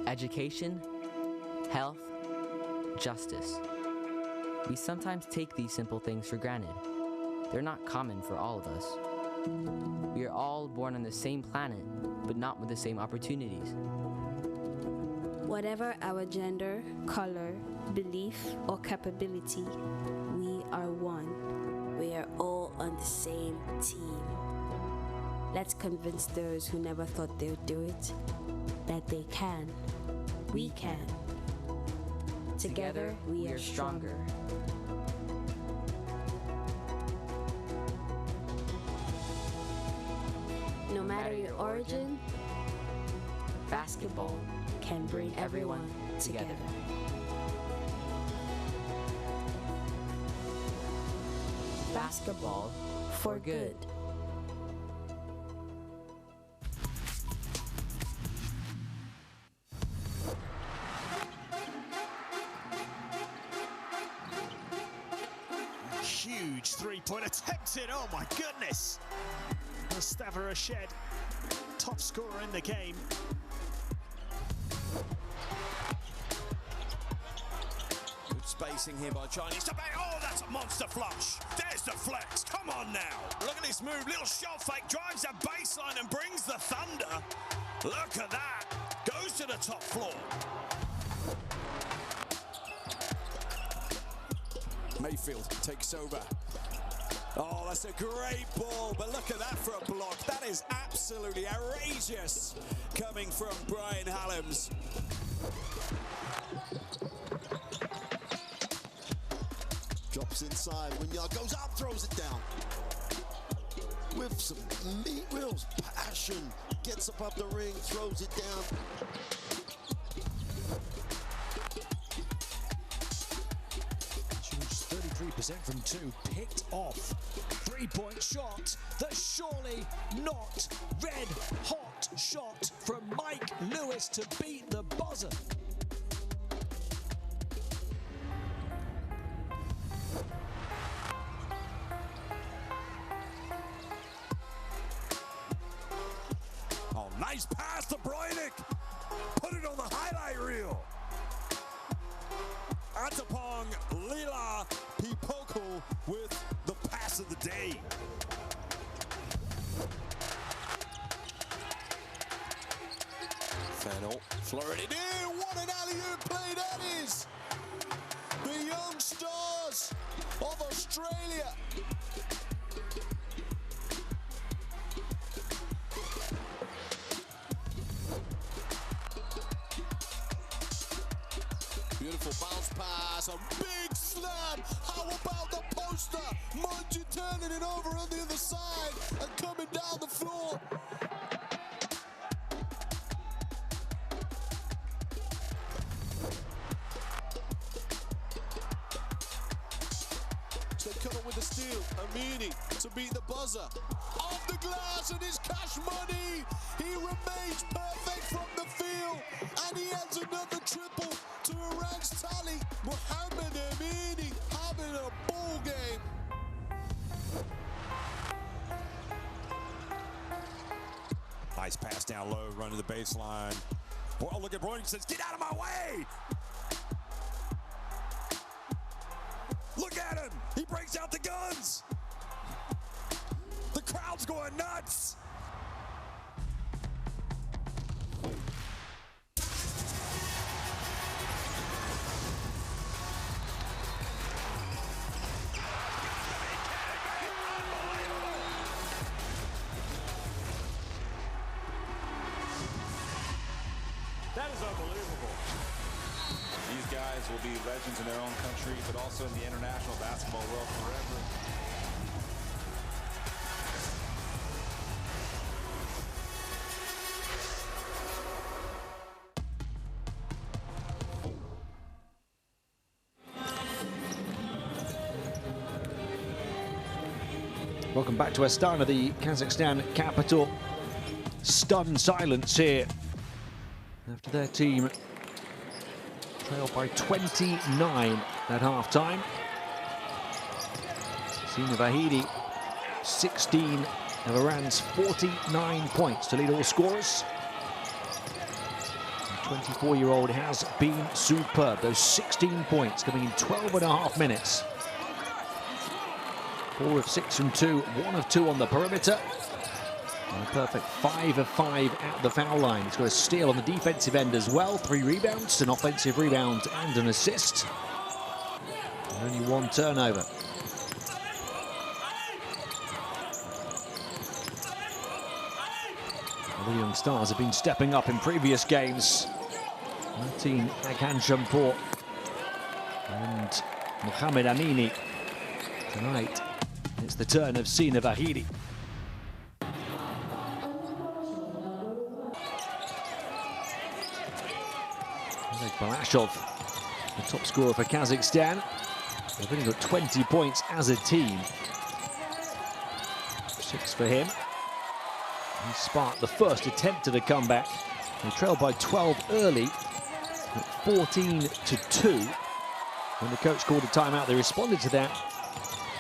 Education, health, justice. We sometimes take these simple things for granted. They're not common for all of us. We are all born on the same planet, but not with the same opportunities. Whatever our gender, color, belief, or capability, we are one. We are all on the same team. Let's convince those who never thought they would do it that they can. We can. Together, we are stronger. No matter your origin, basketball can bring everyone together. Basketball for good. Huge three-point attempted, oh my goodness! Mustafa Rashed, top scorer in the game. Good spacing here by Chinese. Oh, that's a monster flush. There's the flex, come on now. Look at this move, little shot fake, drives the baseline and brings the thunder. Look at that, goes to the top floor. Mayfield takes over. Oh, that's a great ball, but look at that for a block. That is absolutely outrageous coming from Brian Hallems. Drops inside, Winyard goes up, throws it down. With some real passion, gets up the ring, throws it down. 33% from two, picked off. Three-point shot, the surely not red hot shot from Mike Lewis to beat the buzzer. Oh, nice pass to Brynick. Put it on the highlight reel. Atapong Lila Pipoko with the pass of the day. Fennell flooring it in. What an alley-oop play that is! The young stars of Australia. Beautiful bounce pass, a big slam. How about the poster? Mungie turning it over on the other side and coming down the floor. So they come up with the steal. Amini to beat the buzzer. Off the glass and his Cash Money. He remains perfect from the field. And he adds another triple to Iran's tally. Mohamed Amini having a ball game. Nice pass down low, running the baseline. Oh, look at Broyden, says, get out of my way! Look at him! He breaks out the guns! The crowd's going nuts! That is unbelievable. These guys will be legends in their own country, but also in the international basketball world forever. Welcome back to Astana, the Kazakhstan capital. Stunned silence here after their team trailed by 29 at half-time. Sina Vahidi, 16 of Iran's 49 points to lead all scorers. The 24-year-old has been superb. Those 16 points coming in 12.5 minutes. 4 of 6 from 2, 1 of 2 on the perimeter. And a perfect 5 of 5 at the foul line. He's got a steal on the defensive end as well. 3 rebounds, an offensive rebound and an assist. And only 1 turnover. The young stars have been stepping up in previous games. Martin Aghan-Shampor and Mohamed Amini. Tonight, it's the turn of Sina Vahidi. Balashov, the top scorer for Kazakhstan. They've only got 20 points as a team. 6 for him. He sparked the first attempt at a comeback. They trailed by 12 early, at 14-2. When the coach called a timeout, they responded to that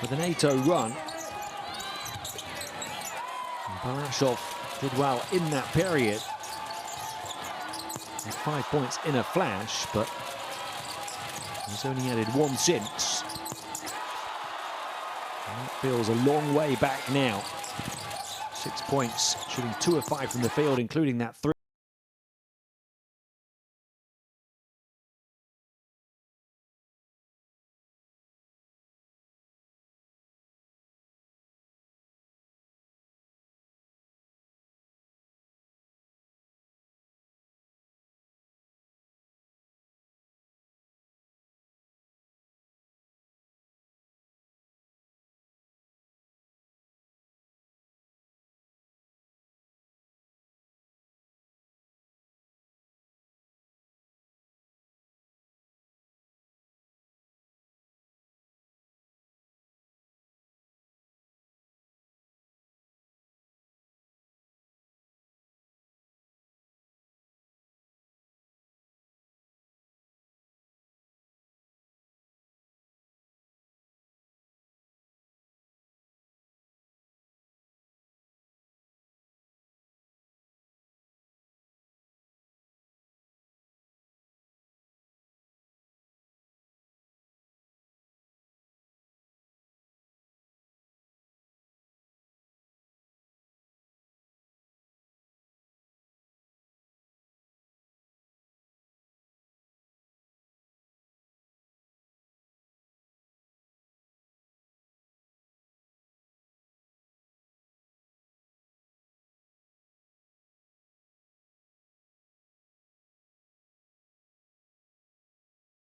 with an 8-0 run. And Balashov did well in that period. 5 points in a flash, but he's only added 1 since. And that feels a long way back now. 6 points, shooting 2 of 5 from the field, including that 3.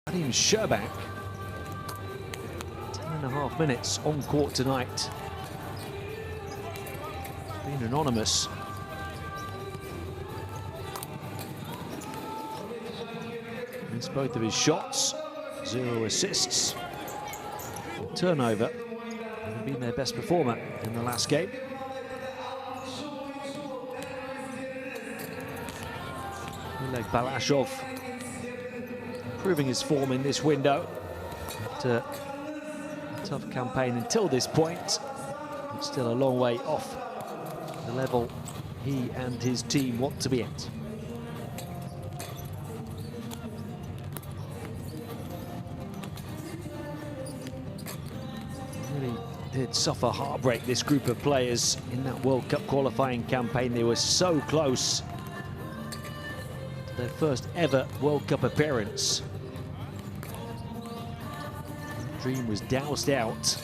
Vadim Sherbak, 10.5 minutes on court tonight. Being anonymous. Missed both of his shots, 0 assists. Turnover, having been their best performer in the last game. Oleg Balashov improving his form in this window after a tough campaign until this point. It's still a long way off the level he and his team want to be at. Really did suffer heartbreak, this group of players, in that World Cup qualifying campaign. They were so close to their first ever World Cup appearance. Dream was doused out.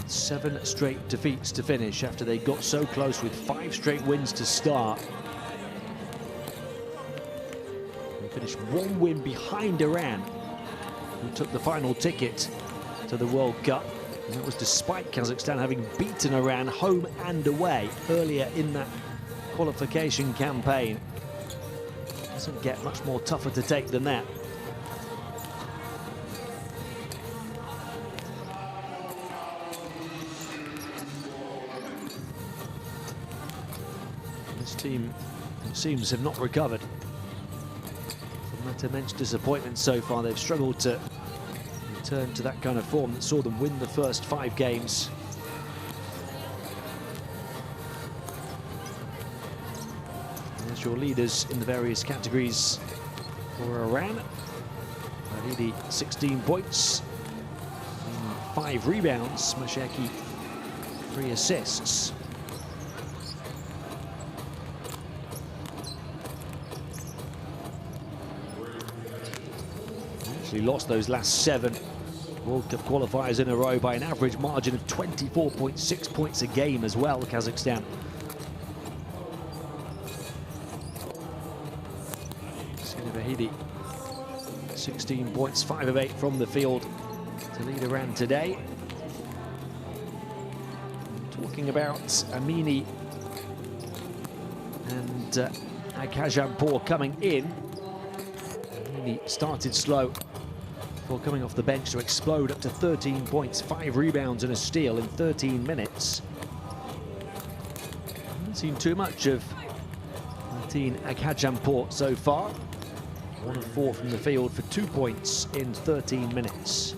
7 straight defeats to finish after they got so close with 5 straight wins to start. They finished 1 win behind Iran, who took the final ticket to the World Cup. And that was despite Kazakhstan having beaten Iran home and away earlier in that qualification campaign. Doesn't get much more tougher to take than that. This team, it seems, have not recovered from that immense disappointment so far. They've struggled to return to that kind of form that saw them win the first 5 games. There's your leaders in the various categories for Iran. Vahidi, 16 points, 5 rebounds. Mashaki, 3 assists. Actually lost those last 7 World Cup qualifiers in a row by an average margin of 24.6 points a game as well, Kazakhstan. Vahidi, 16 points, 5 of 8 from the field to lead Iran today. Talking about Amini and Akajanpour coming in. Amini started slow before coming off the bench to explode up to 13 points, 5 rebounds and a steal in 13 minutes. Haven't seen too much of Martin Akajanpour so far. 1 of 4 from the field for 2 points in 13 minutes.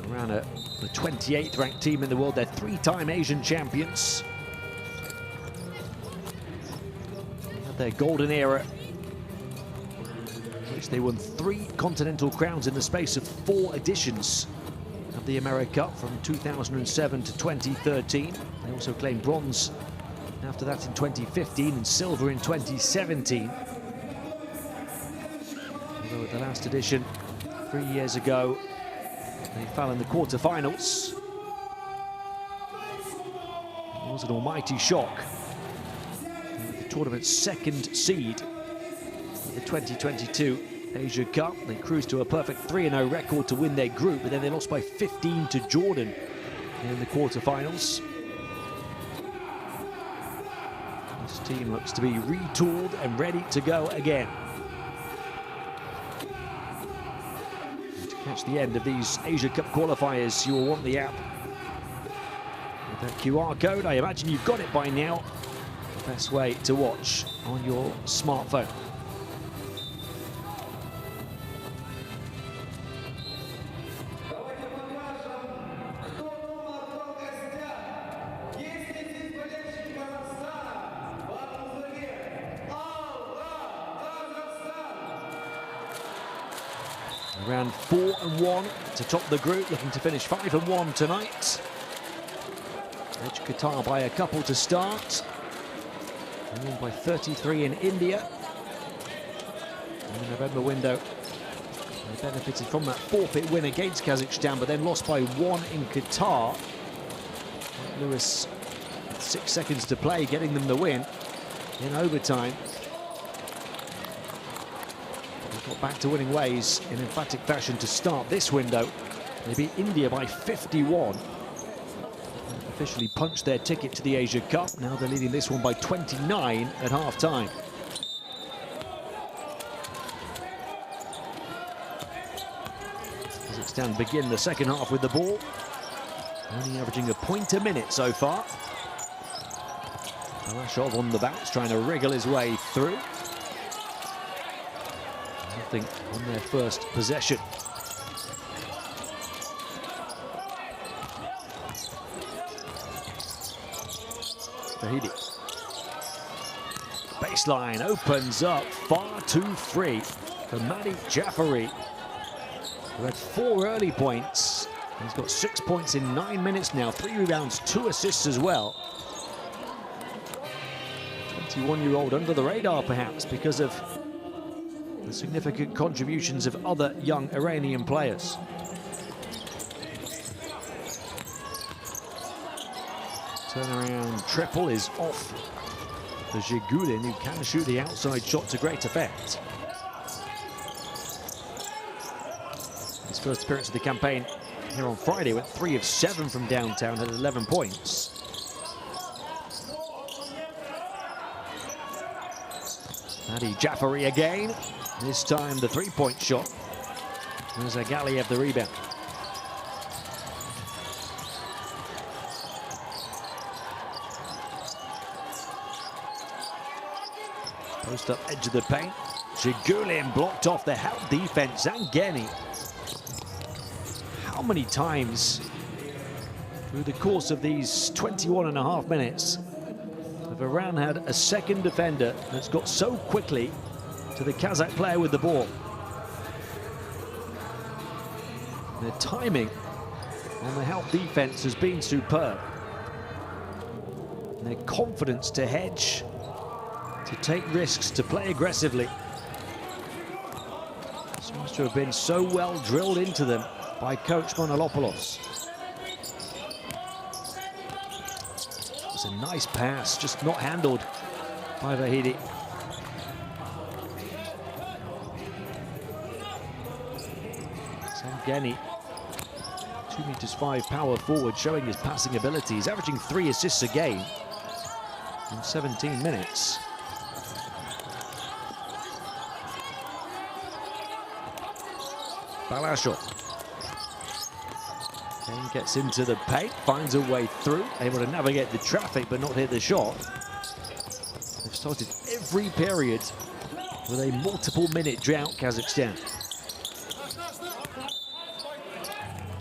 Iran are the 28th ranked team in the world. They're 3-time Asian champions. They had their golden era, they won 3 continental crowns in the space of 4 editions of the America Cup from 2007 to 2013. They also claimed bronze after that in 2015 and silver in 2017. Although at the last edition 3 years ago they fell in the quarterfinals. It was an almighty shock. The tournament's 2nd seed, the 2022 Asia Cup. They cruised to a perfect 3-0 record to win their group, but then they lost by 15 to Jordan in the quarterfinals. This team looks to be retooled and ready to go again. And to catch the end of these Asia Cup qualifiers, you will want the app with that QR code. I imagine you've got it by now. The best way to watch on your smartphone. Around 4-1 to top the group, looking to finish 5-1 tonight. Edge Qatar by a couple to start. And then by 33 in India. In the November window, they benefited from that forfeit win against Kazakhstan, but then lost by 1 in Qatar. Lewis, with 6 seconds to play, getting them the win in overtime. Got back to winning ways in emphatic fashion to start this window. They beat India by 51. Officially punched their ticket to the Asia Cup. Now they're leading this one by 29 at half-time. Kazakhstan begin the second half with the ball, only averaging a point a minute so far. Balashov on the bounce, trying to wriggle his way through. Nothing on their first possession. Vahidi. Baseline opens up far too free for Madi Jafari, who had 4 early points. He's got 6 points in 9 minutes now, 3 rebounds, 2 assists as well. 21-year-old under the radar perhaps because of the significant contributions of other young Iranian players. Turnaround triple is off for Zhigulin, who can shoot the outside shot to great effect. His first appearance of the campaign here on Friday went 3 of 7 from downtown at 11 points. Mehdi Jafari again. This time the three-point shot. There's Agaliev the rebound. Post up edge of the paint. Shigulin blocked off the help defense. Zangeni. How many times through the course of these 21.5 minutes have Iran had a second defender that's got so quickly to the Kazakh player with the ball? Their timing on the help defense has been superb. And their confidence to hedge, to take risks, to play aggressively seems to have been so well drilled into them by coach Monolopoulos. It's a nice pass, just not handled by Vahidi. Zangeni, 2'5" power forward, showing his passing ability. He's averaging 3 assists a game in 17 minutes. Balashov. Kane gets into the paint, finds a way through, able to navigate the traffic but not hit the shot. They've started every period with a multiple-minute drought, Kazakhstan.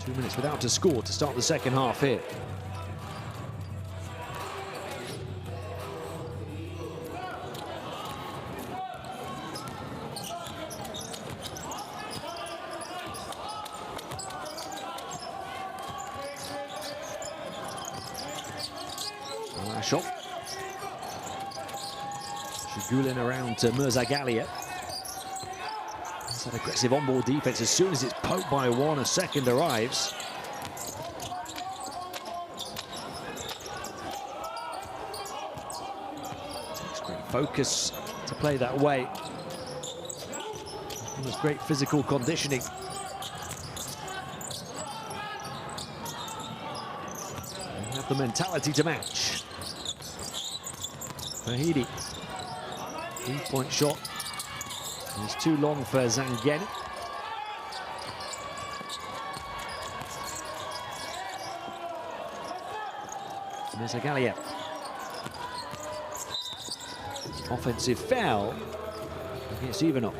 2 minutes without a score to start the second half here. Shot. Shigulin around to Mirzagaliev. It's an aggressive on-ball defense. As soon as it's poked by one, a second arrives. Takes great focus to play that way. And there's great physical conditioning. And have the mentality to match. Vahidi, 3-point shot. It's too long for Zangeni. Mirzagaliev. Offensive foul against Ivanov.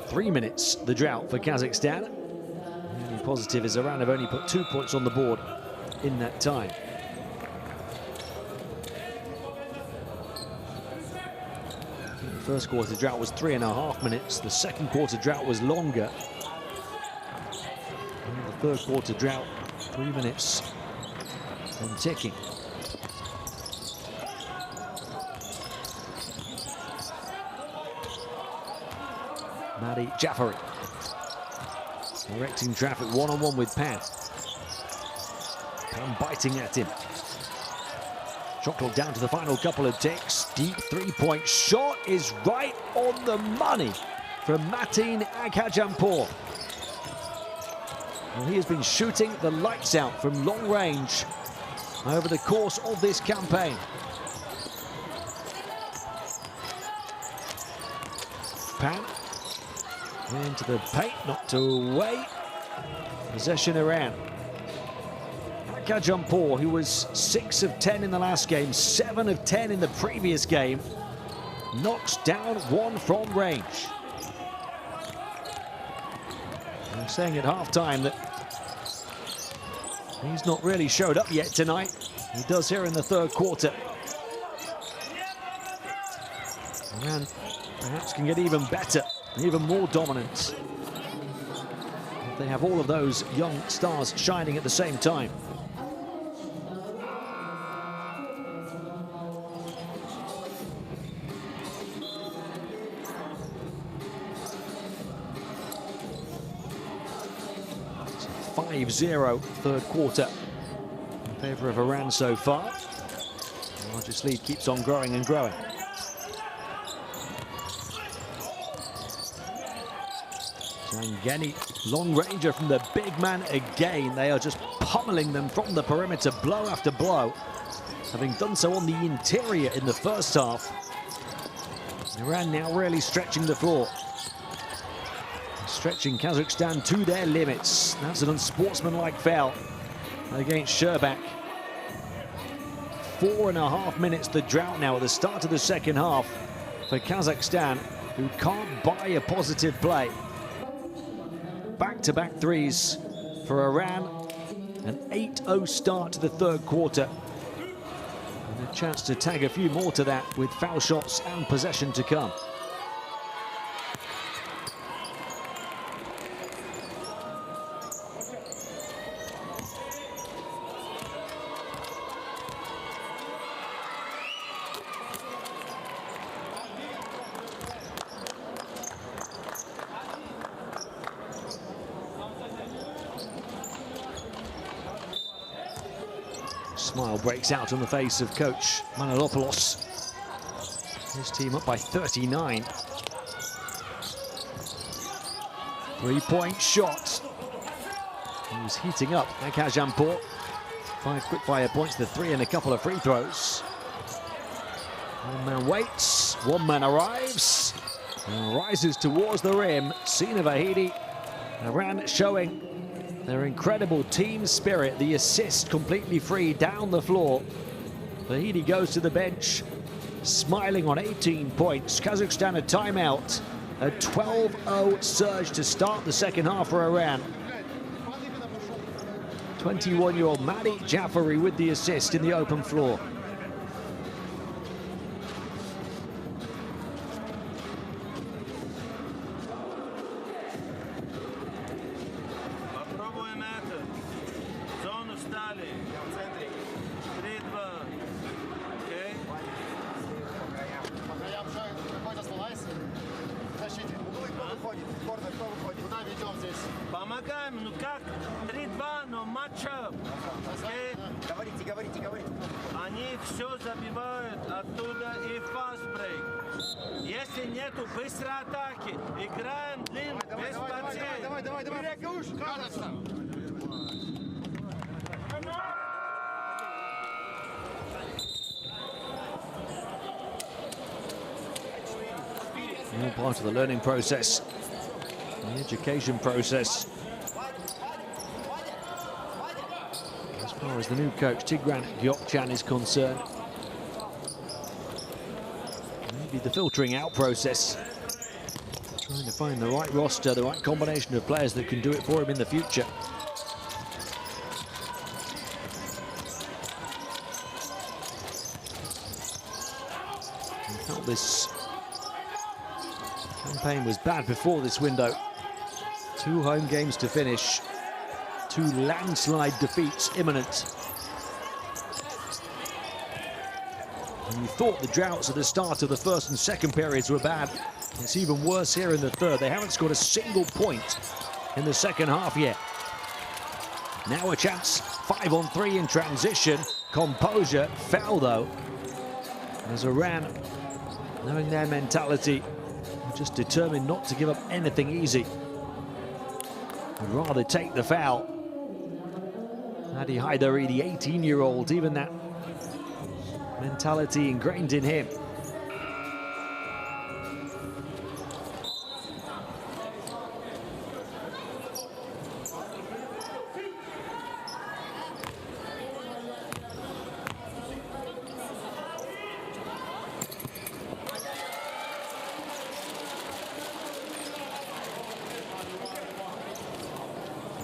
3 minutes the drought for Kazakhstan. The only positive is Iran have only put 2 points on the board in that time. The first quarter drought was 3.5 minutes. The second quarter drought was longer. And the third quarter drought, 3 minutes and ticking. Mehdi Jafari directing traffic one-on-one with Pan. Pan biting at him. Shot clock down to the final couple of ticks. Deep three-point shot is right on the money from Matin Aghajanpour. Well, he has been shooting the lights out from long range over the course of this campaign. Pan into the paint, knocked away. Possession Iran. Aghajanpour, who was 6 of 10 in the last game, 7 of 10 in the previous game, knocks down one from range. I'm saying at halftime that he's not really showed up yet tonight. He does here in the third quarter. Iran perhaps can get even better, even more dominant. They have all of those young stars shining at the same time. It's a 5-0 third quarter in favor of Iran so far. The largest lead keeps on growing and growing. Zangeni, long ranger from the big man again. They are just pummeling them from the perimeter, blow after blow. Having done so on the interior in the first half, Iran now really stretching the floor. Stretching Kazakhstan to their limits. That's an unsportsmanlike foul against Sherbak. 4.5 minutes the drought now at the start of the second half for Kazakhstan, who can't buy a positive play. Back-to-back threes for Iran. An 8-0 start to the third quarter. And a chance to tag a few more to that with foul shots and possession to come. Smile breaks out on the face of coach Manolopoulos. His team up by 39. Three-point shot. He was heating up at Kazakhstan. 5 quick-fire points, the 3 and a couple of free throws. One man waits, one man arrives, and rises towards the rim. Sina Vahidi, Iran showing their incredible team spirit. The assist completely free down the floor. Vahidi goes to the bench, smiling on 18 points. Kazakhstan a timeout. A 12-0 surge to start the second half for Iran. 21-year-old Madi Jafari with the assist in the open floor. Помогаем, ну как? 3-2, но матчап. Говорите. Они все забивают оттуда и фастбрейк. Если нету быстрой атаки, играем длинно, без потерь. All part of the learning process, the education process. As far as the new coach Tigran Gyokchan is concerned, maybe the filtering out process, trying to find the right roster, the right combination of players that can do it for him in the future. We felt this campaign was bad before this window. 2 home games to finish, 2 landslide defeats imminent. And you thought the droughts at the start of the first and second periods were bad. It's even worse here in the third. They haven't scored a single point in the second half yet. Now a chance, 5-on-3 in transition. Composure, foul though. As Iran, knowing their mentality, just determined not to give up anything easy. Would rather take the foul. Adi Haidari, the 18-year-old, even that mentality ingrained in him.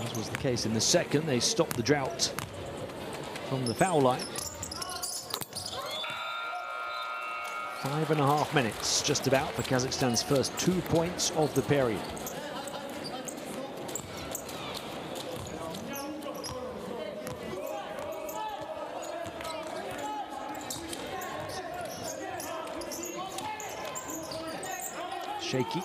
As was the case in the second, they stopped the drought from the foul line. 5.5 minutes just about for Kazakhstan's first 2 points of the period. Shaky.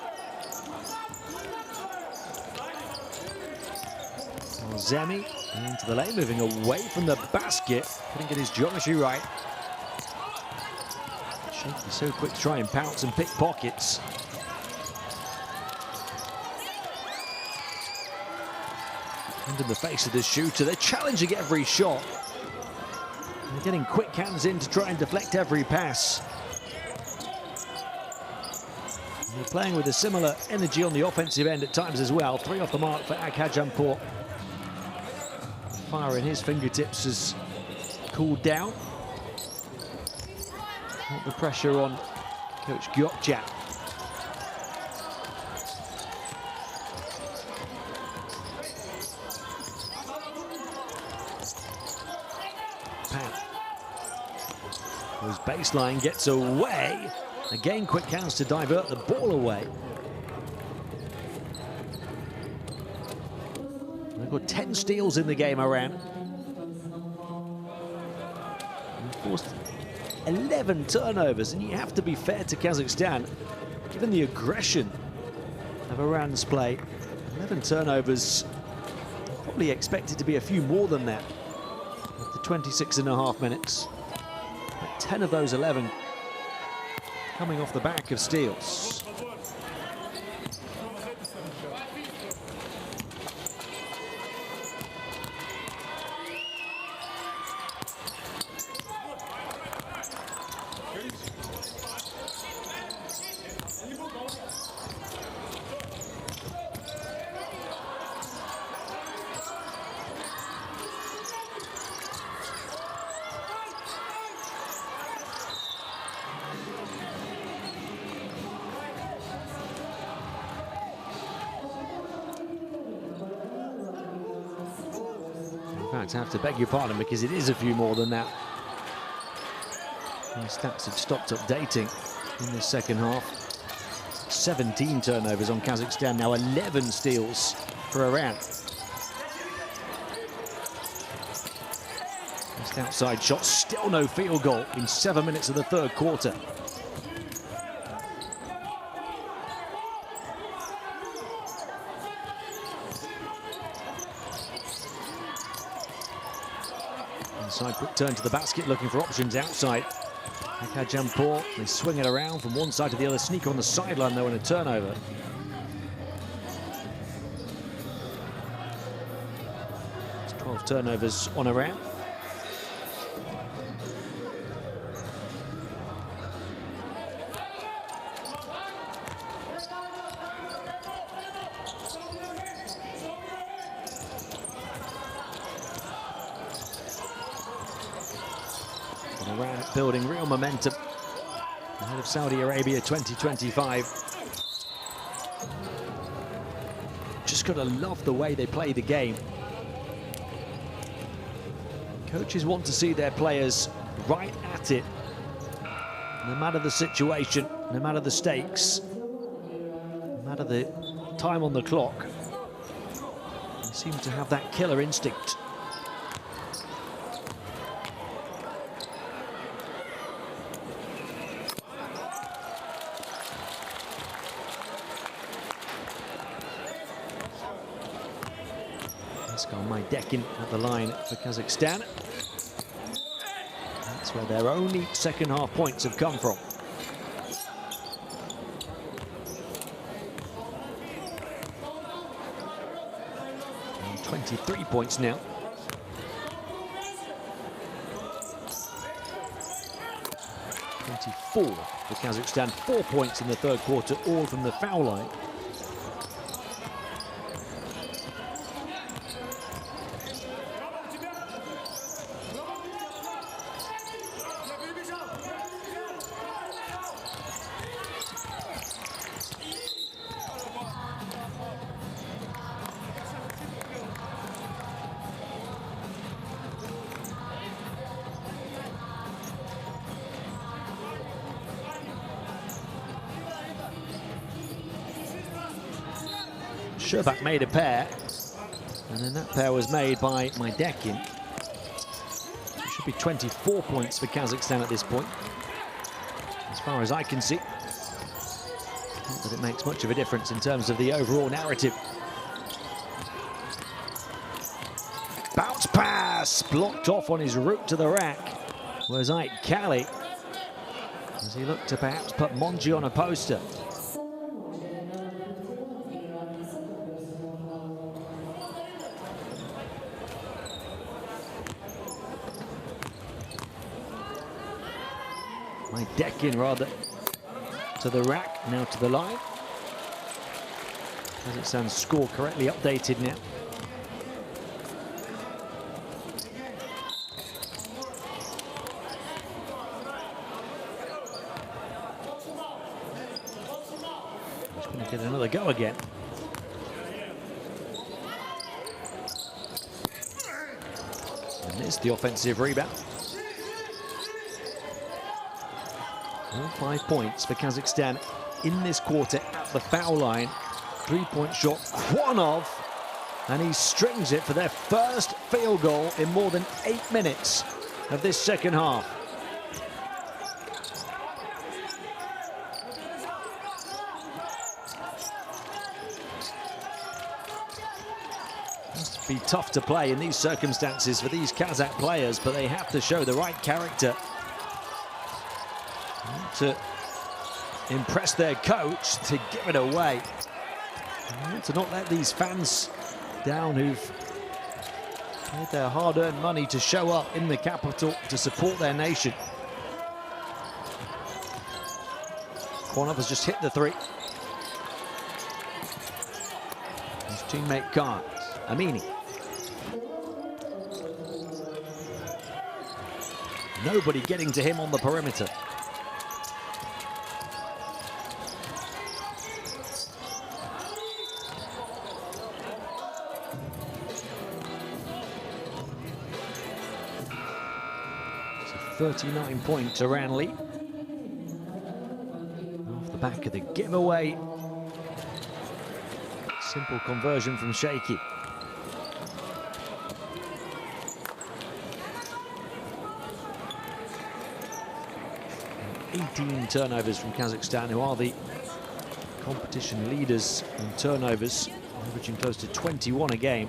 Zemi into the lane, moving away from the basket. Couldn't get his geometry right. Shaky so quick to try and pounce and pick pockets. And in the face of the shooter, they're challenging every shot. They're getting quick hands in to try and deflect every pass. They're playing with a similar energy on the offensive end at times as well. 3 off the mark for Kazakhstan. Fire in his fingertips has cooled down. Not the pressure on Coach Gyokja. Pat, whose baseline gets away. Again, quick hands to divert the ball away. They've got 10 steals in the game, Iran. And forced 11 turnovers, and you have to be fair to Kazakhstan, given the aggression of Iran's play. 11 turnovers, probably expected to be a few more than that after 26.5 minutes. But 10 of those 11 coming off the back of steals. In fact, I have to beg your pardon because it is a few more than that. The stats had stopped updating in the second half. 17 turnovers on Kazakhstan, now 11 steals for Iran. Just outside shot, still no field goal in 7 minutes of the third quarter. Inside, quick turn to the basket, looking for options outside. Kazakhstan, they swing it around from one side to the other, sneak on the sideline though, and a turnover. It's 12 turnovers on Iran. Iran building real momentum ahead of Saudi Arabia 2025. Just gotta love the way they play the game. Coaches want to see their players right at it, no matter the situation, no matter the stakes, no matter the time on the clock. They seem to have that killer instinct. Decking at the line for Kazakhstan. That's where their only second half points have come from. And 23 points now. For Kazakhstan, 4 points in the third quarter, all from the foul line. Sherbak made a pair, and then that pair was made by Dekin. It should be 24 points for Kazakhstan at this point, as far as I can see. Not that it makes much of a difference in terms of the overall narrative. Bounce pass, blocked off on his route to the rack was Ike Kelly, as he looked to perhaps put Monji on a poster. Dekin rather to the rack, now to the line. Kazakhstan's score correctly updated now. He's going to get another go again. And missed the offensive rebound. All 5 points for Kazakhstan in this quarter at the foul line. 3-point shot, Kwanov, and he strings it for their first field goal in more than 8 minutes of this second half. Must be tough to play in these circumstances for these Kazakh players, but they have to show the right character to impress their coach to give it away. To not let these fans down who've paid their hard-earned money to show up in the capital to support their nation. Kwanov has just hit the three. His teammate can't. Amini. Nobody getting to him on the perimeter. It's a 39-point Iran lead. Off the back of the giveaway. Simple conversion from Shaky. Turnovers from Kazakhstan, who are the competition leaders in turnovers, averaging close to 21 a game.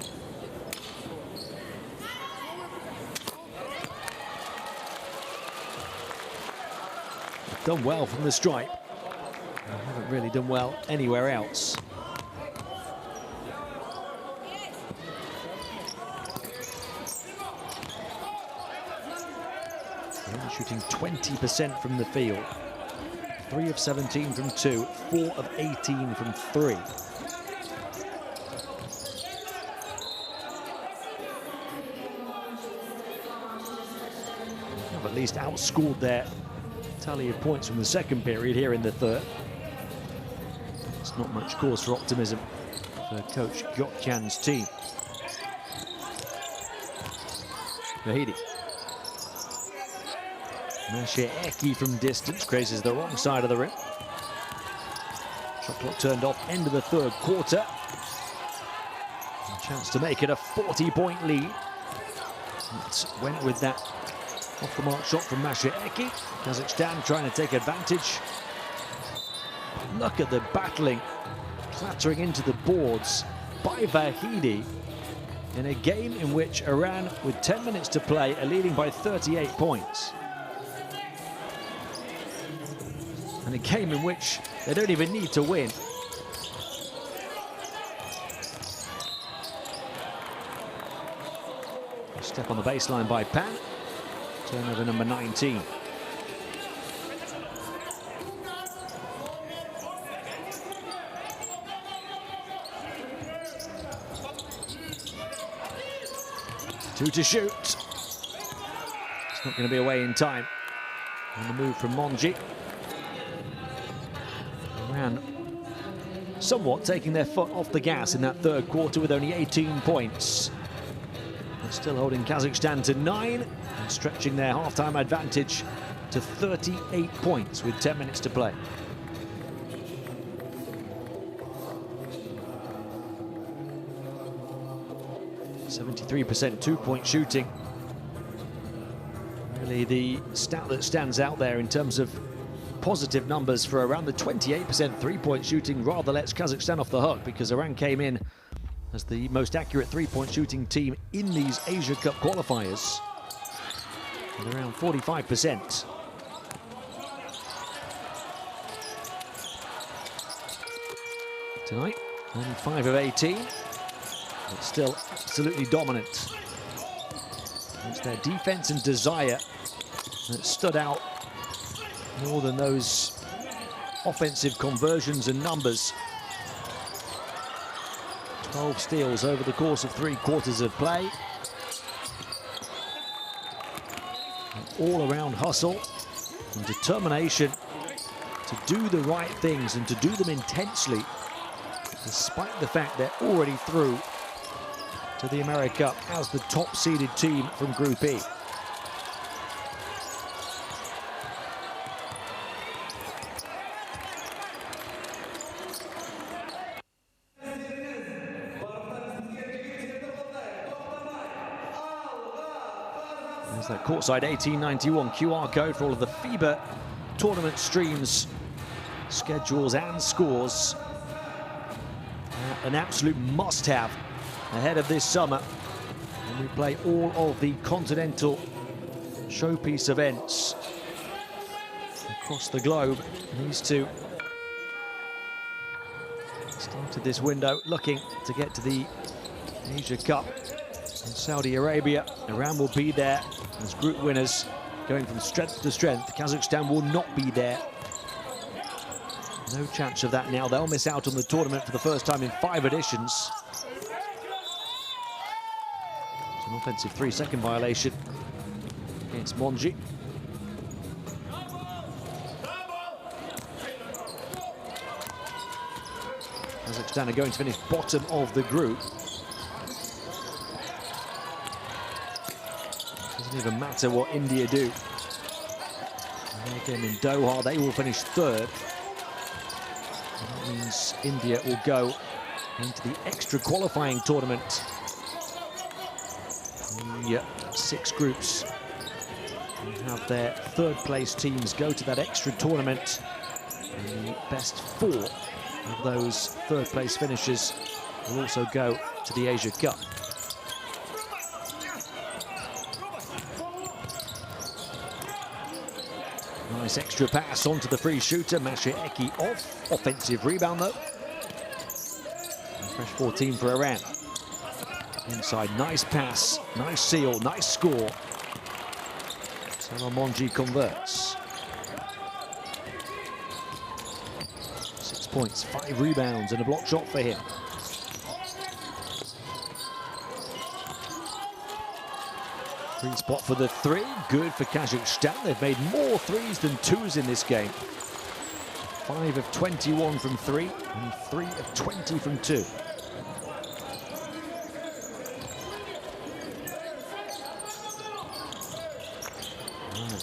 They've done well from the stripe. They haven't really done well anywhere else. They're shooting 20% from the field. 3 of 17 from 2, 4 of 18 from 3. They've at least outscored their tally of points from the second period here in the third. It's not much cause for optimism for Coach Gökhan's team. Vahidi. Mashieki from distance grazes the wrong side of the rim. Shot clock turned off, end of the third quarter. A chance to make it a 40-point lead. It went with that off-the-mark shot from Mashieki. Kazakhstan trying to take advantage. Look at the battling, clattering into the boards by Vahidi in a game in which Iran, with 10 minutes to play, are leading by 38 points. And a game in which they don't even need to win. Step on the baseline by Pan. Turnover number 19. Two to shoot. It's not going to be away in time. On the move from Monji. Iran somewhat taking their foot off the gas in that third quarter with only 18 points. But still holding Kazakhstan to 9 and stretching their halftime advantage to 38 points with 10 minutes to play. .73% two-point shooting. Really the stat that stands out there in terms of positive numbers for around the 28% three-point shooting rather lets Kazakhstan off the hook, because Iran came in as the most accurate three-point shooting team in these Asia Cup qualifiers with around 45%. Tonight, only 5 of 18, but still absolutely dominant. It's their defense and desire that stood out more than those offensive conversions and numbers. 12 steals over the course of 3 quarters of play. All-around hustle and determination to do the right things and to do them intensely, despite the fact they're already through to the America Cup as the top-seeded team from Group E. There's that courtside 1891 QR code for all of the FIBA tournament streams, schedules and scores. An absolute must-have ahead of this summer when we play all of the continental showpiece events across the globe. These two started this window looking to get to the Asia Cup in Saudi Arabia. Iran will be there as group winners, going from strength to strength. Kazakhstan will not be there. No chance of that now. They'll miss out on the tournament for the first time in 5 editions. It's an offensive 3-second violation against Monji. Kazakhstan are going to finish bottom of the group. Doesn't even matter what India do. In their game in Doha, they will finish 3rd. That means India will go into the extra qualifying tournament. The 6 groups will have their 3rd place teams go to that extra tournament. And the best 4 of those 3rd place finishers will also go to the Asia Cup. Nice extra pass onto the free shooter, Masha Eki off. Offensive rebound though. And fresh 14 for Iran. Inside, nice pass, nice seal, nice score. Monji converts. 6 points, 5 rebounds and a block shot for him. Free spot for the 3, good for Kazakhstan. They've made more 3s than 2s in this game. 5 of 21 from 3 and 3 of 20 from 2.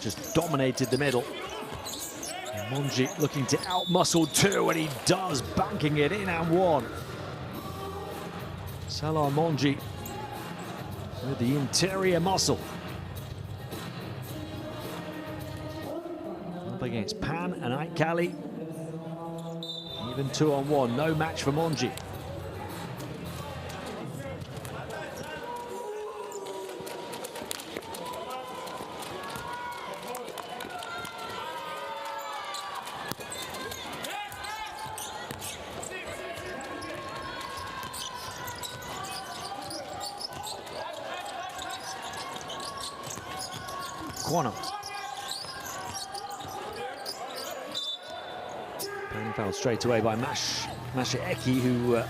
Just dominated the middle. And Monji looking to out-muscle 2, and he does, banking it in and 1. Salah Monji with the interior muscle. Up against Pan and Aikali. Even 2-on-1, no match for Monji. Corner. Penalty foul straight away by Masha Eki, who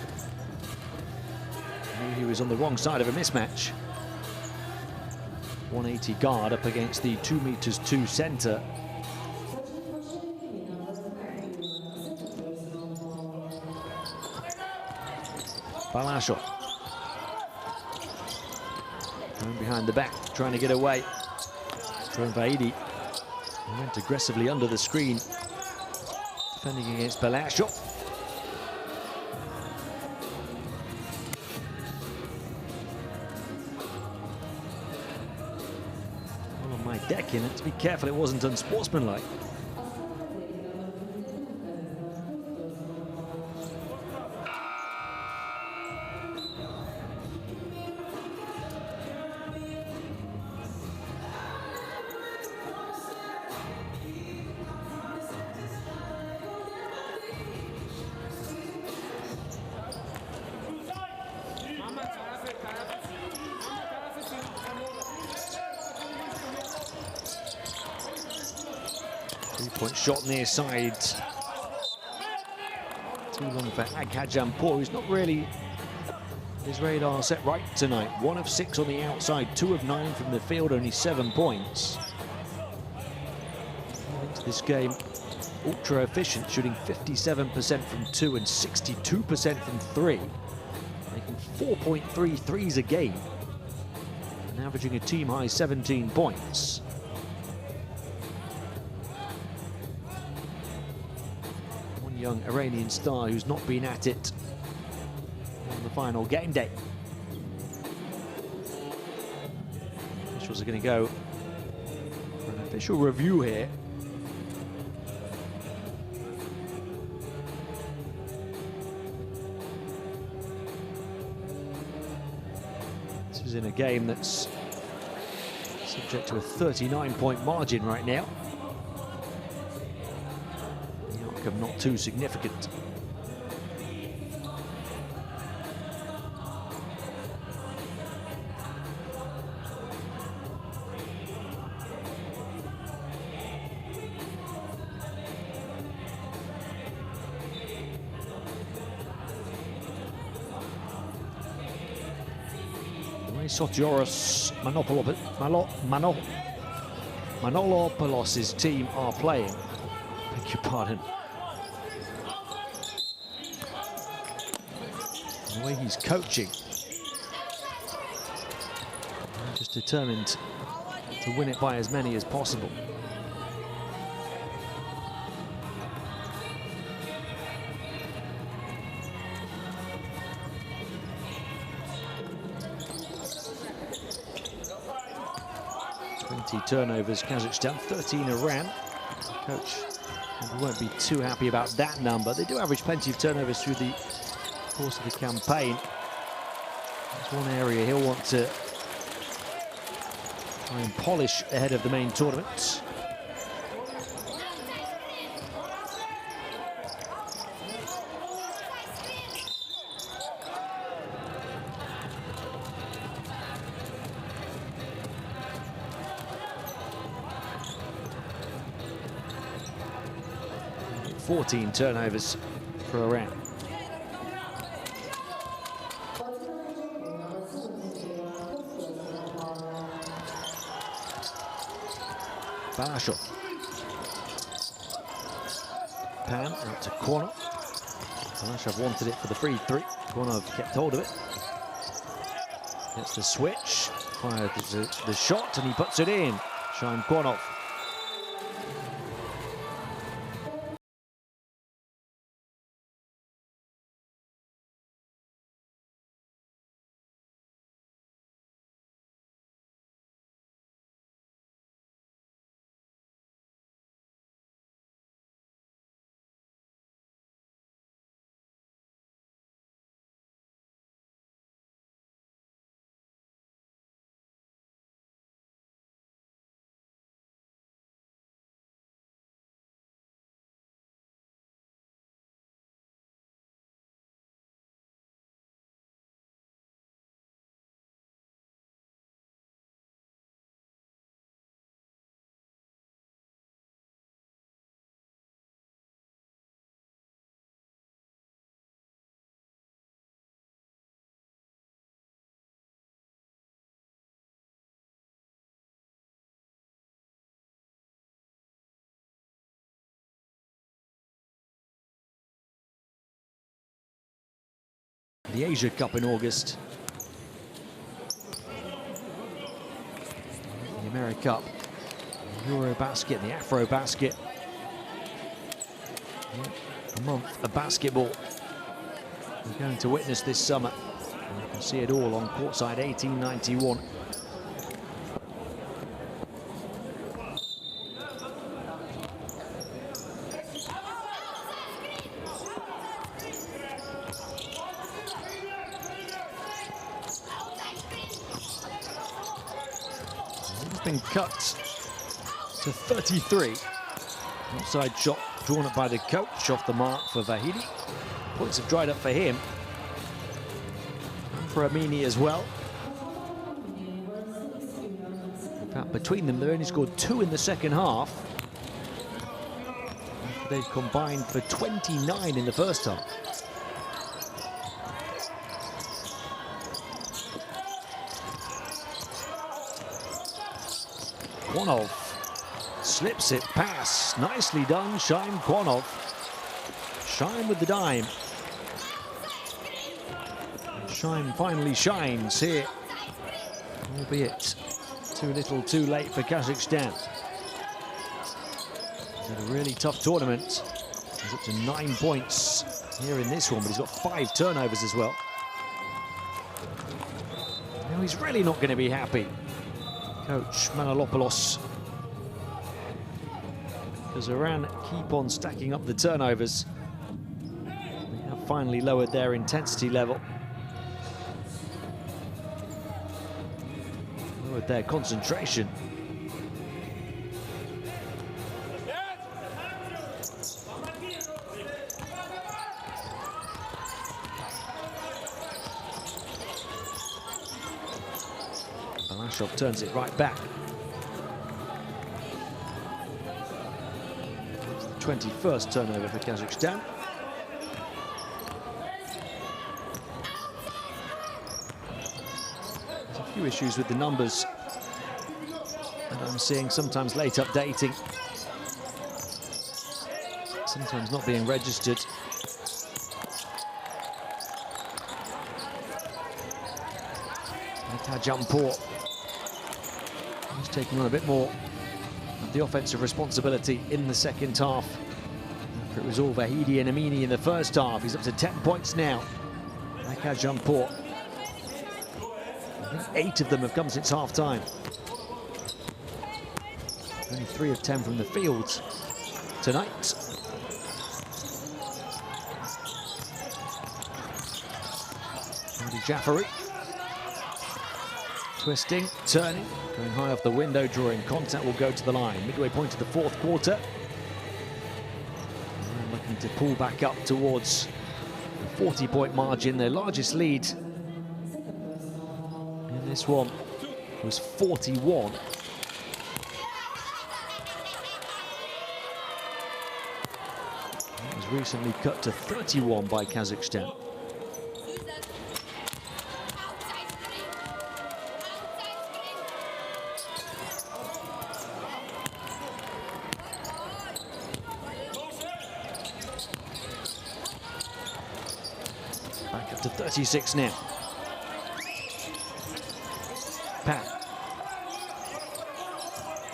knew he was on the wrong side of a mismatch. 180 guard up against the 2'2" center. Balasho. Going behind the back, trying to get away. Vaidi went aggressively under the screen, defending against Balasho. Well, on my deck in it, to be careful it wasn't unsportsmanlike. Three-point shot near side. Too long for Aghajanpour, who's not really His radar set right tonight. 1 of 6 on the outside, 2 of 9 from the field, only 7 points. Into this game, ultra efficient, shooting 57% from 2 and 62% from 3. Making 4.3 threes a game. And averaging a team high 17 points. One young Iranian star who's not been at it on the final game day. Officials are going to go for an official review here. This is in a game that's subject to a 39-point margin right now. The outcome not too significant. Sotiris Manolopoulos' team are playing. Beg your pardon. The way he's coaching. Just determined to win it by as many as possible. Turnovers, Kazakhstan, 13 Iran. Coach won't be too happy about that number. They do average plenty of turnovers through the course of the campaign. That's one area he'll want to try and polish ahead of the main tournament. Fourteen turnovers for Iran. Balashov. Pan out to Kornov. Balashov wanted it for the free 3. Kornov kept hold of it. Gets the switch, fired the shot, and he puts it in. Shaim Kornov. The Asia Cup in August. The America Cup, the Euro basket, the Afro basket. A month of basketball we're going to witness this summer. And you can see it all on courtside 1891. Been cut to 33. Outside shot drawn up by the coach, off the mark for Vahidi. Points have dried up for him. And for Amini as well. In fact, between them, they only scored 2 in the second half. They've combined for 29 in the first half. Quanov slips it past. Nicely done, Shine Quanov. Shine with the dime. Shine finally shines here, albeit too little too late for Kazakhstan. He's had a really tough tournament. He's up to 9 points here in this one, but he's got 5 turnovers as well. Now he's really not going to be happy, Coach Manolopoulos, because Iran keep on stacking up the turnovers. They have finally lowered their intensity level, lowered their concentration. Balashov turns it right back. It's the 21st turnover for Kazakhstan. There's a few issues with the numbers that I'm seeing, sometimes late updating, sometimes not being registered. Kazakhstan, he's taking on a bit more of the offensive responsibility in the second half. After it was all Vahidi and Amini in the first half, he's up to 10 points now. Kazakhstan, I think 8 of them have come since half-time. Only 3 of 10 from the field tonight. Jafari. Twisting, turning, going high off the window, drawing contact, will go to the line. Midway point of the 4th quarter. And looking to pull back up towards the 40-point margin. Their largest lead in this one was 41. It was recently cut to 31 by Kazakhstan. Back up to 36 now. Pan.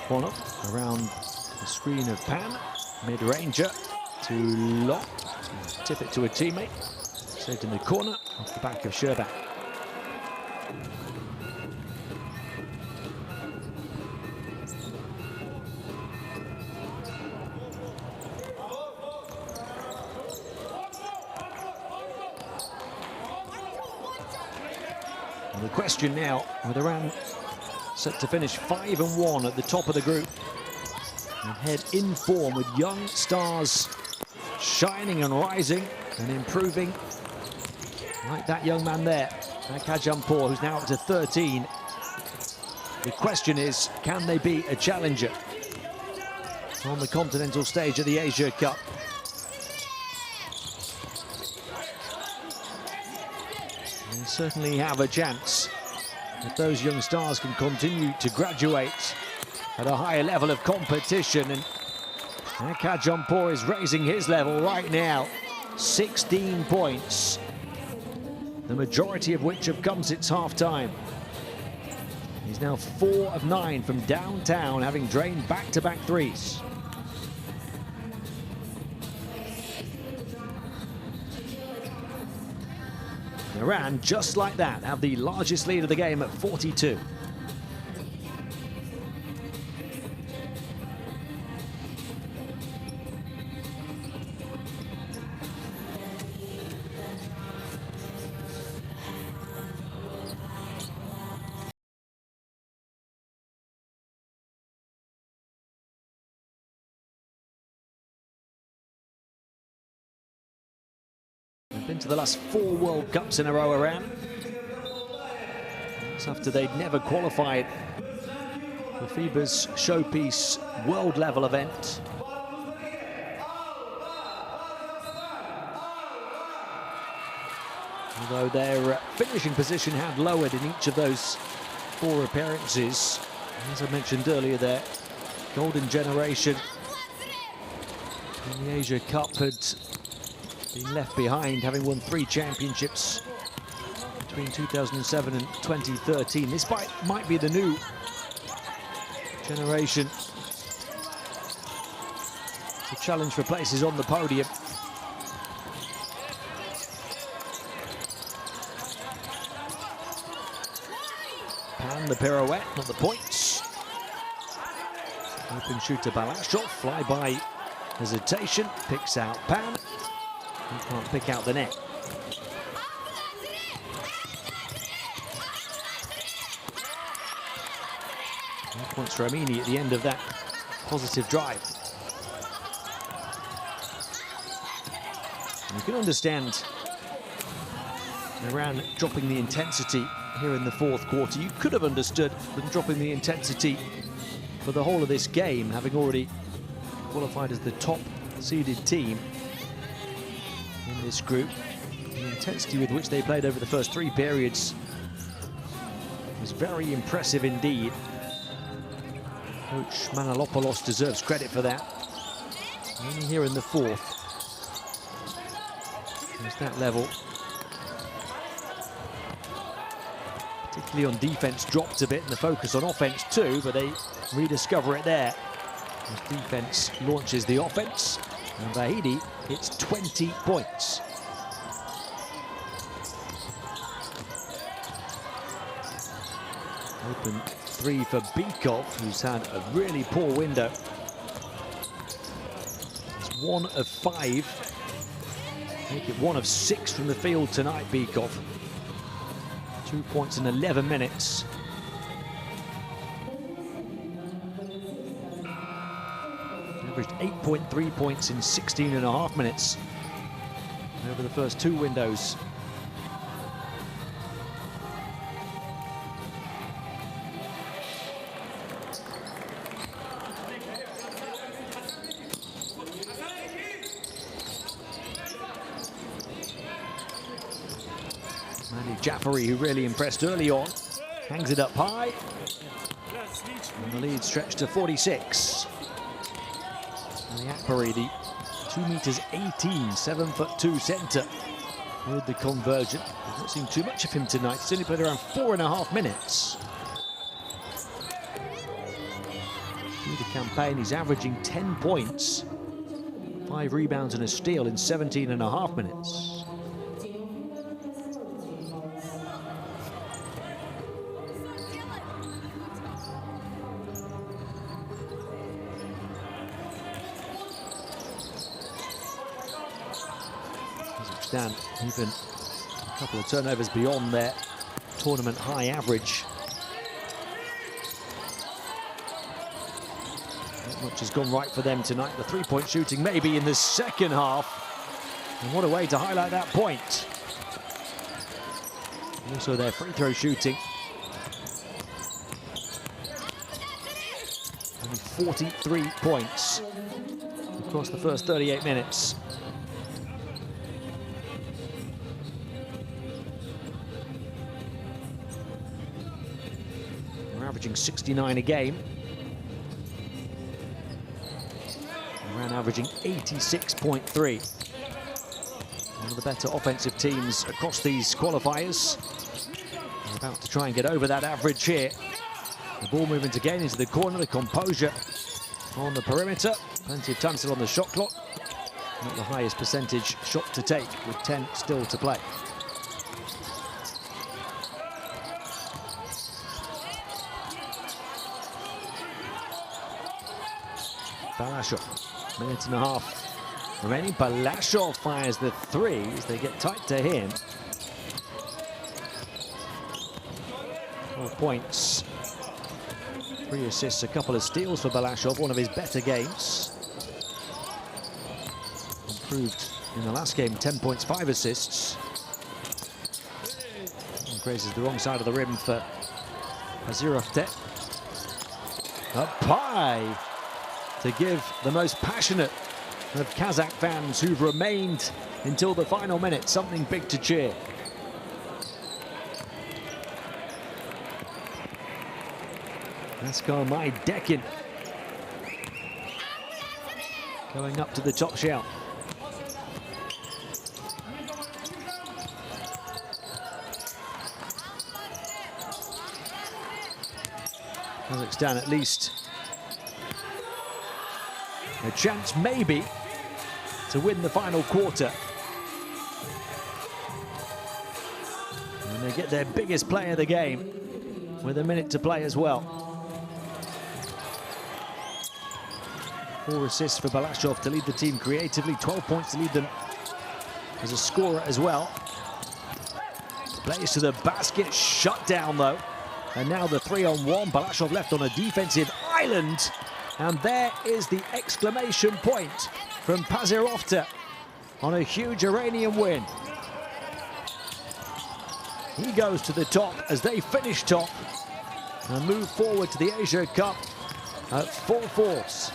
Quanov around the screen of Pan. Mid-ranger to Lock. Tip it to a teammate. Saved in the corner off the back of Sherbak. The question now, with Iran set to finish 5-1 at the top of the group and head in form with young stars shining and rising and improving, like that young man there, Kazakhstan, who's now up to 13. The question is, can they beat a challenger on the continental stage of the Asia Cup? They certainly have a chance if those young stars can continue to graduate at a higher level of competition. And Kazakhstan is raising his level right now. 16 points, the majority of which have come since half-time. He's now 4 of 9 from downtown, having drained back-to-back threes. Iran, just like that, have the largest lead of the game at 42. Been to the last 4 World Cups in a row, Iran. That's after they'd never qualified for FIBA's showpiece world level event. Although their finishing position had lowered in each of those 4 appearances, As I mentioned earlier there, golden generation in the Asia Cup had been left behind, having won 3 championships between 2007 and 2013. This might be the new generation to challenge for places on the podium. Pan the pirouette, not the points. Open shooter Balashov, fly by hesitation, picks out Pan. He can't pick out the net. No points for Amini at the end of that positive drive. And you can understand Iran dropping the intensity here in the fourth quarter. You could have understood them dropping the intensity for the whole of this game, having already qualified as the top seeded team in this group. The intensity with which they played over the first 3 periods was very impressive indeed. Coach Manalopoulos deserves credit for that. Only here in the fourth, there's that level. Particularly on defense, dropped a bit, and the focus on offense too, but they rediscover it there. As defense launches the offense, and Vahidi hits 20 points. Open 3 for Bykov, who's had a really poor window. It's 1 of 5. Make it 1 of 6 from the field tonight, Bykov. 2 points in 11 minutes. Averaged 8.3 points in 16.5 minutes over the first 2 windows. Jafari, who really impressed early on, hangs it up high. And the lead stretched to 46. And the Akbari, the 2 meters 18, 7'2" centre, with the conversion. I've not seen too much of him tonight. He's only played around 4.5 minutes. Through the campaign, he's averaging 10 points, 5 rebounds and a steal in 17.5 minutes. Kazakhstan even a couple of turnovers beyond their tournament high average. Not much has gone right for them tonight. The 3-point shooting maybe in the second half. And what a way to highlight that point. Also their free throw shooting. Only 43 points across the first 38 minutes. They're averaging 69 a game. Iran averaging 86.3. One of the better offensive teams across these qualifiers. They're about to try and get over that average here. The ball movement again into the corner, the composure on the perimeter. Plenty of time still on the shot clock. Not the highest percentage shot to take, with 10 still to play. Balashov, minute and a half remaining. Balashov fires the 3 as they get tight to him. 12 points, 3 assists, a couple of steals for Balashov, one of his better games. Improved in the last game, 10 points, 5 assists. And grazes the wrong side of the rim for Azirovtet. Up high to give the most passionate of Kazakh fans who've remained until the final minute something big to cheer. Askar Maidekin going up to the top shelf. Kazakhstan at least a chance maybe to win the final quarter. And they get their biggest player of the game with a minute to play as well. 4 assists for Balashov to lead the team creatively, 12 points to lead them as a scorer as well. Plays to the basket, shut down though. And now the 3-on-1, Balashov left on a defensive island. And there is the exclamation point from Pazirovta on a huge Iranian win. He goes to the top as they finish top and move forward to the Asia Cup at full force.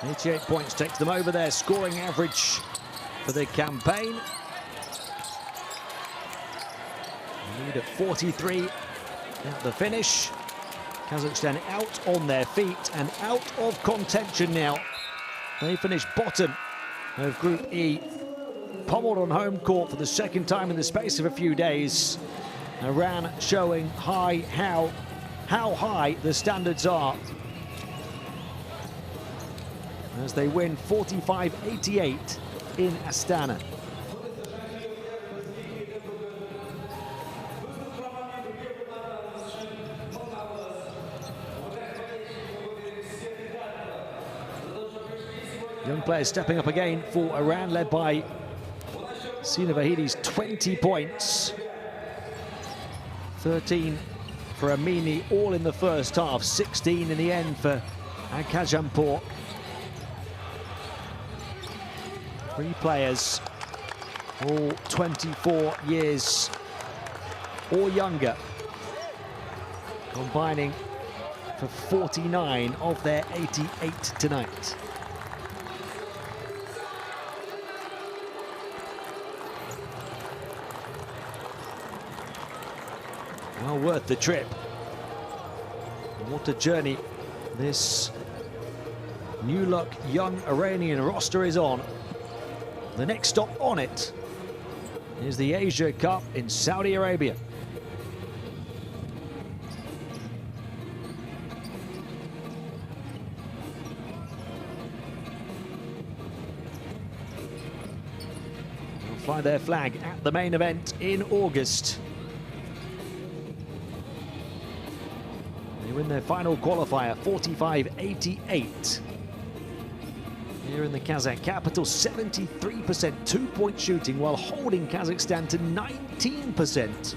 .88 points takes them over their scoring average for the campaign. Lead at 43 at the finish. Kazakhstan out on their feet and out of contention now. They finish bottom of Group E. Pummeled on home court for the second time in the space of a few days. Iran showing how high the standards are, as they win 45-88 in Astana. Young players stepping up again for Iran, led by Sina Vahidi's 20 points. 13 for Amini, all in the first half. 16 in the end for Akajampor. 3 players, all 24 years or younger, combining for 49 of their 88 tonight. Well worth the trip. What a journey this new look young Iranian roster is on. The next stop on it is the Asia Cup in Saudi Arabia. They'll fly their flag at the main event in August. They win their final qualifier, 45-88. Here in the Kazakh capital, 73% two-point shooting while holding Kazakhstan to 19%,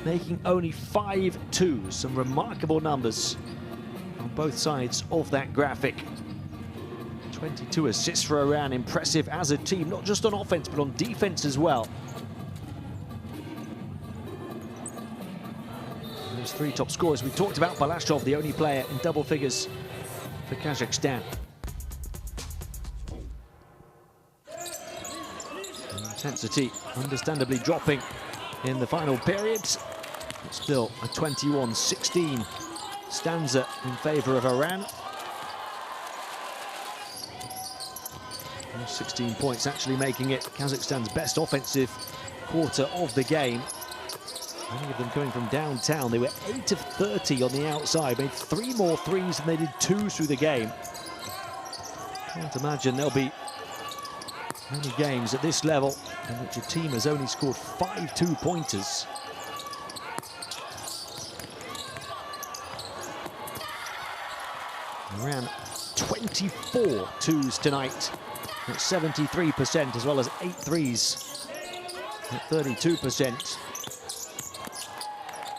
making only 5 twos. Some remarkable numbers on both sides of that graphic. 22 assists for Iran, impressive as a team, not just on offense, but on defense as well. Those 3 top scorers we talked about, Balashov, the only player in double figures for Kazakhstan. Intensity understandably dropping in the final period. But still a 21-16 stanza in favor of Iran. 16 points actually making it Kazakhstan's best offensive quarter of the game. Many of them coming from downtown. They were 8 of 30 on the outside, made 3 more threes than they did 2 through the game. Can't imagine there'll be many games at this level in which a team has only scored 5 two-pointers. Iran 24 twos tonight at 73%, as well as 8 threes at 32%.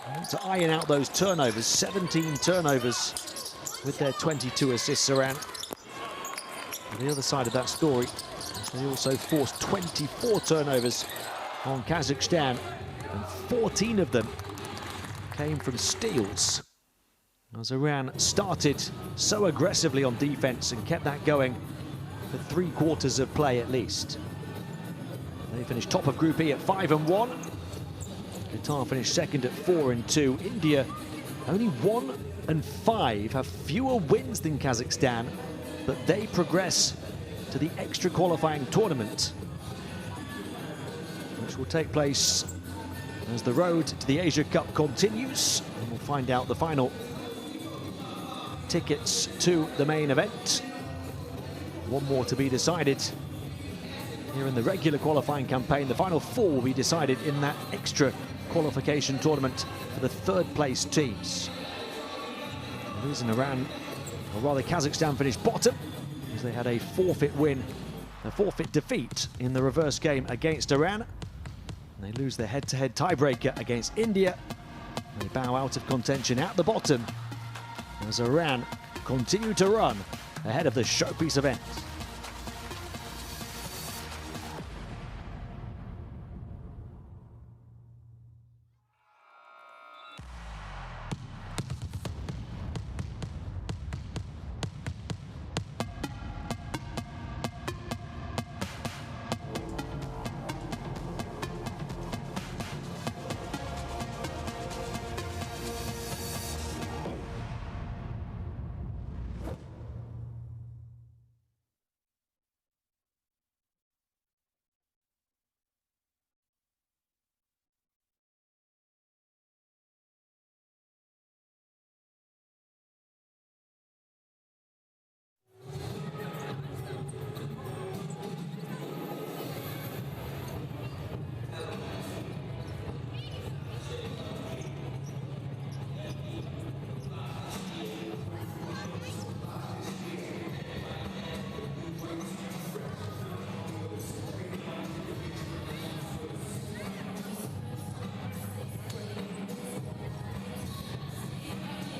And to iron out those turnovers, 17 turnovers with their 22 assists, Iran. On the other side of that story, they also forced 24 turnovers on Kazakhstan, and 14 of them came from steals. As Iran started so aggressively on defense and kept that going for 3 quarters of play at least. They finished top of Group E at 5-1. Qatar finished second at 4-2. India only 1-5, have fewer wins than Kazakhstan, but they progress to the extra qualifying tournament, which will take place as the road to the Asia Cup continues, and we'll find out the final tickets to the main event. One more to be decided here in the regular qualifying campaign. The final four will be decided in that extra qualification tournament for the third place teams. The reason Iran, or rather Kazakhstan, finished bottom is they had a forfeit defeat in the reverse game against Iran. And they lose their head-to-head tiebreaker against India. And they bow out of contention at the bottom as Iran continue to run ahead of the showpiece event.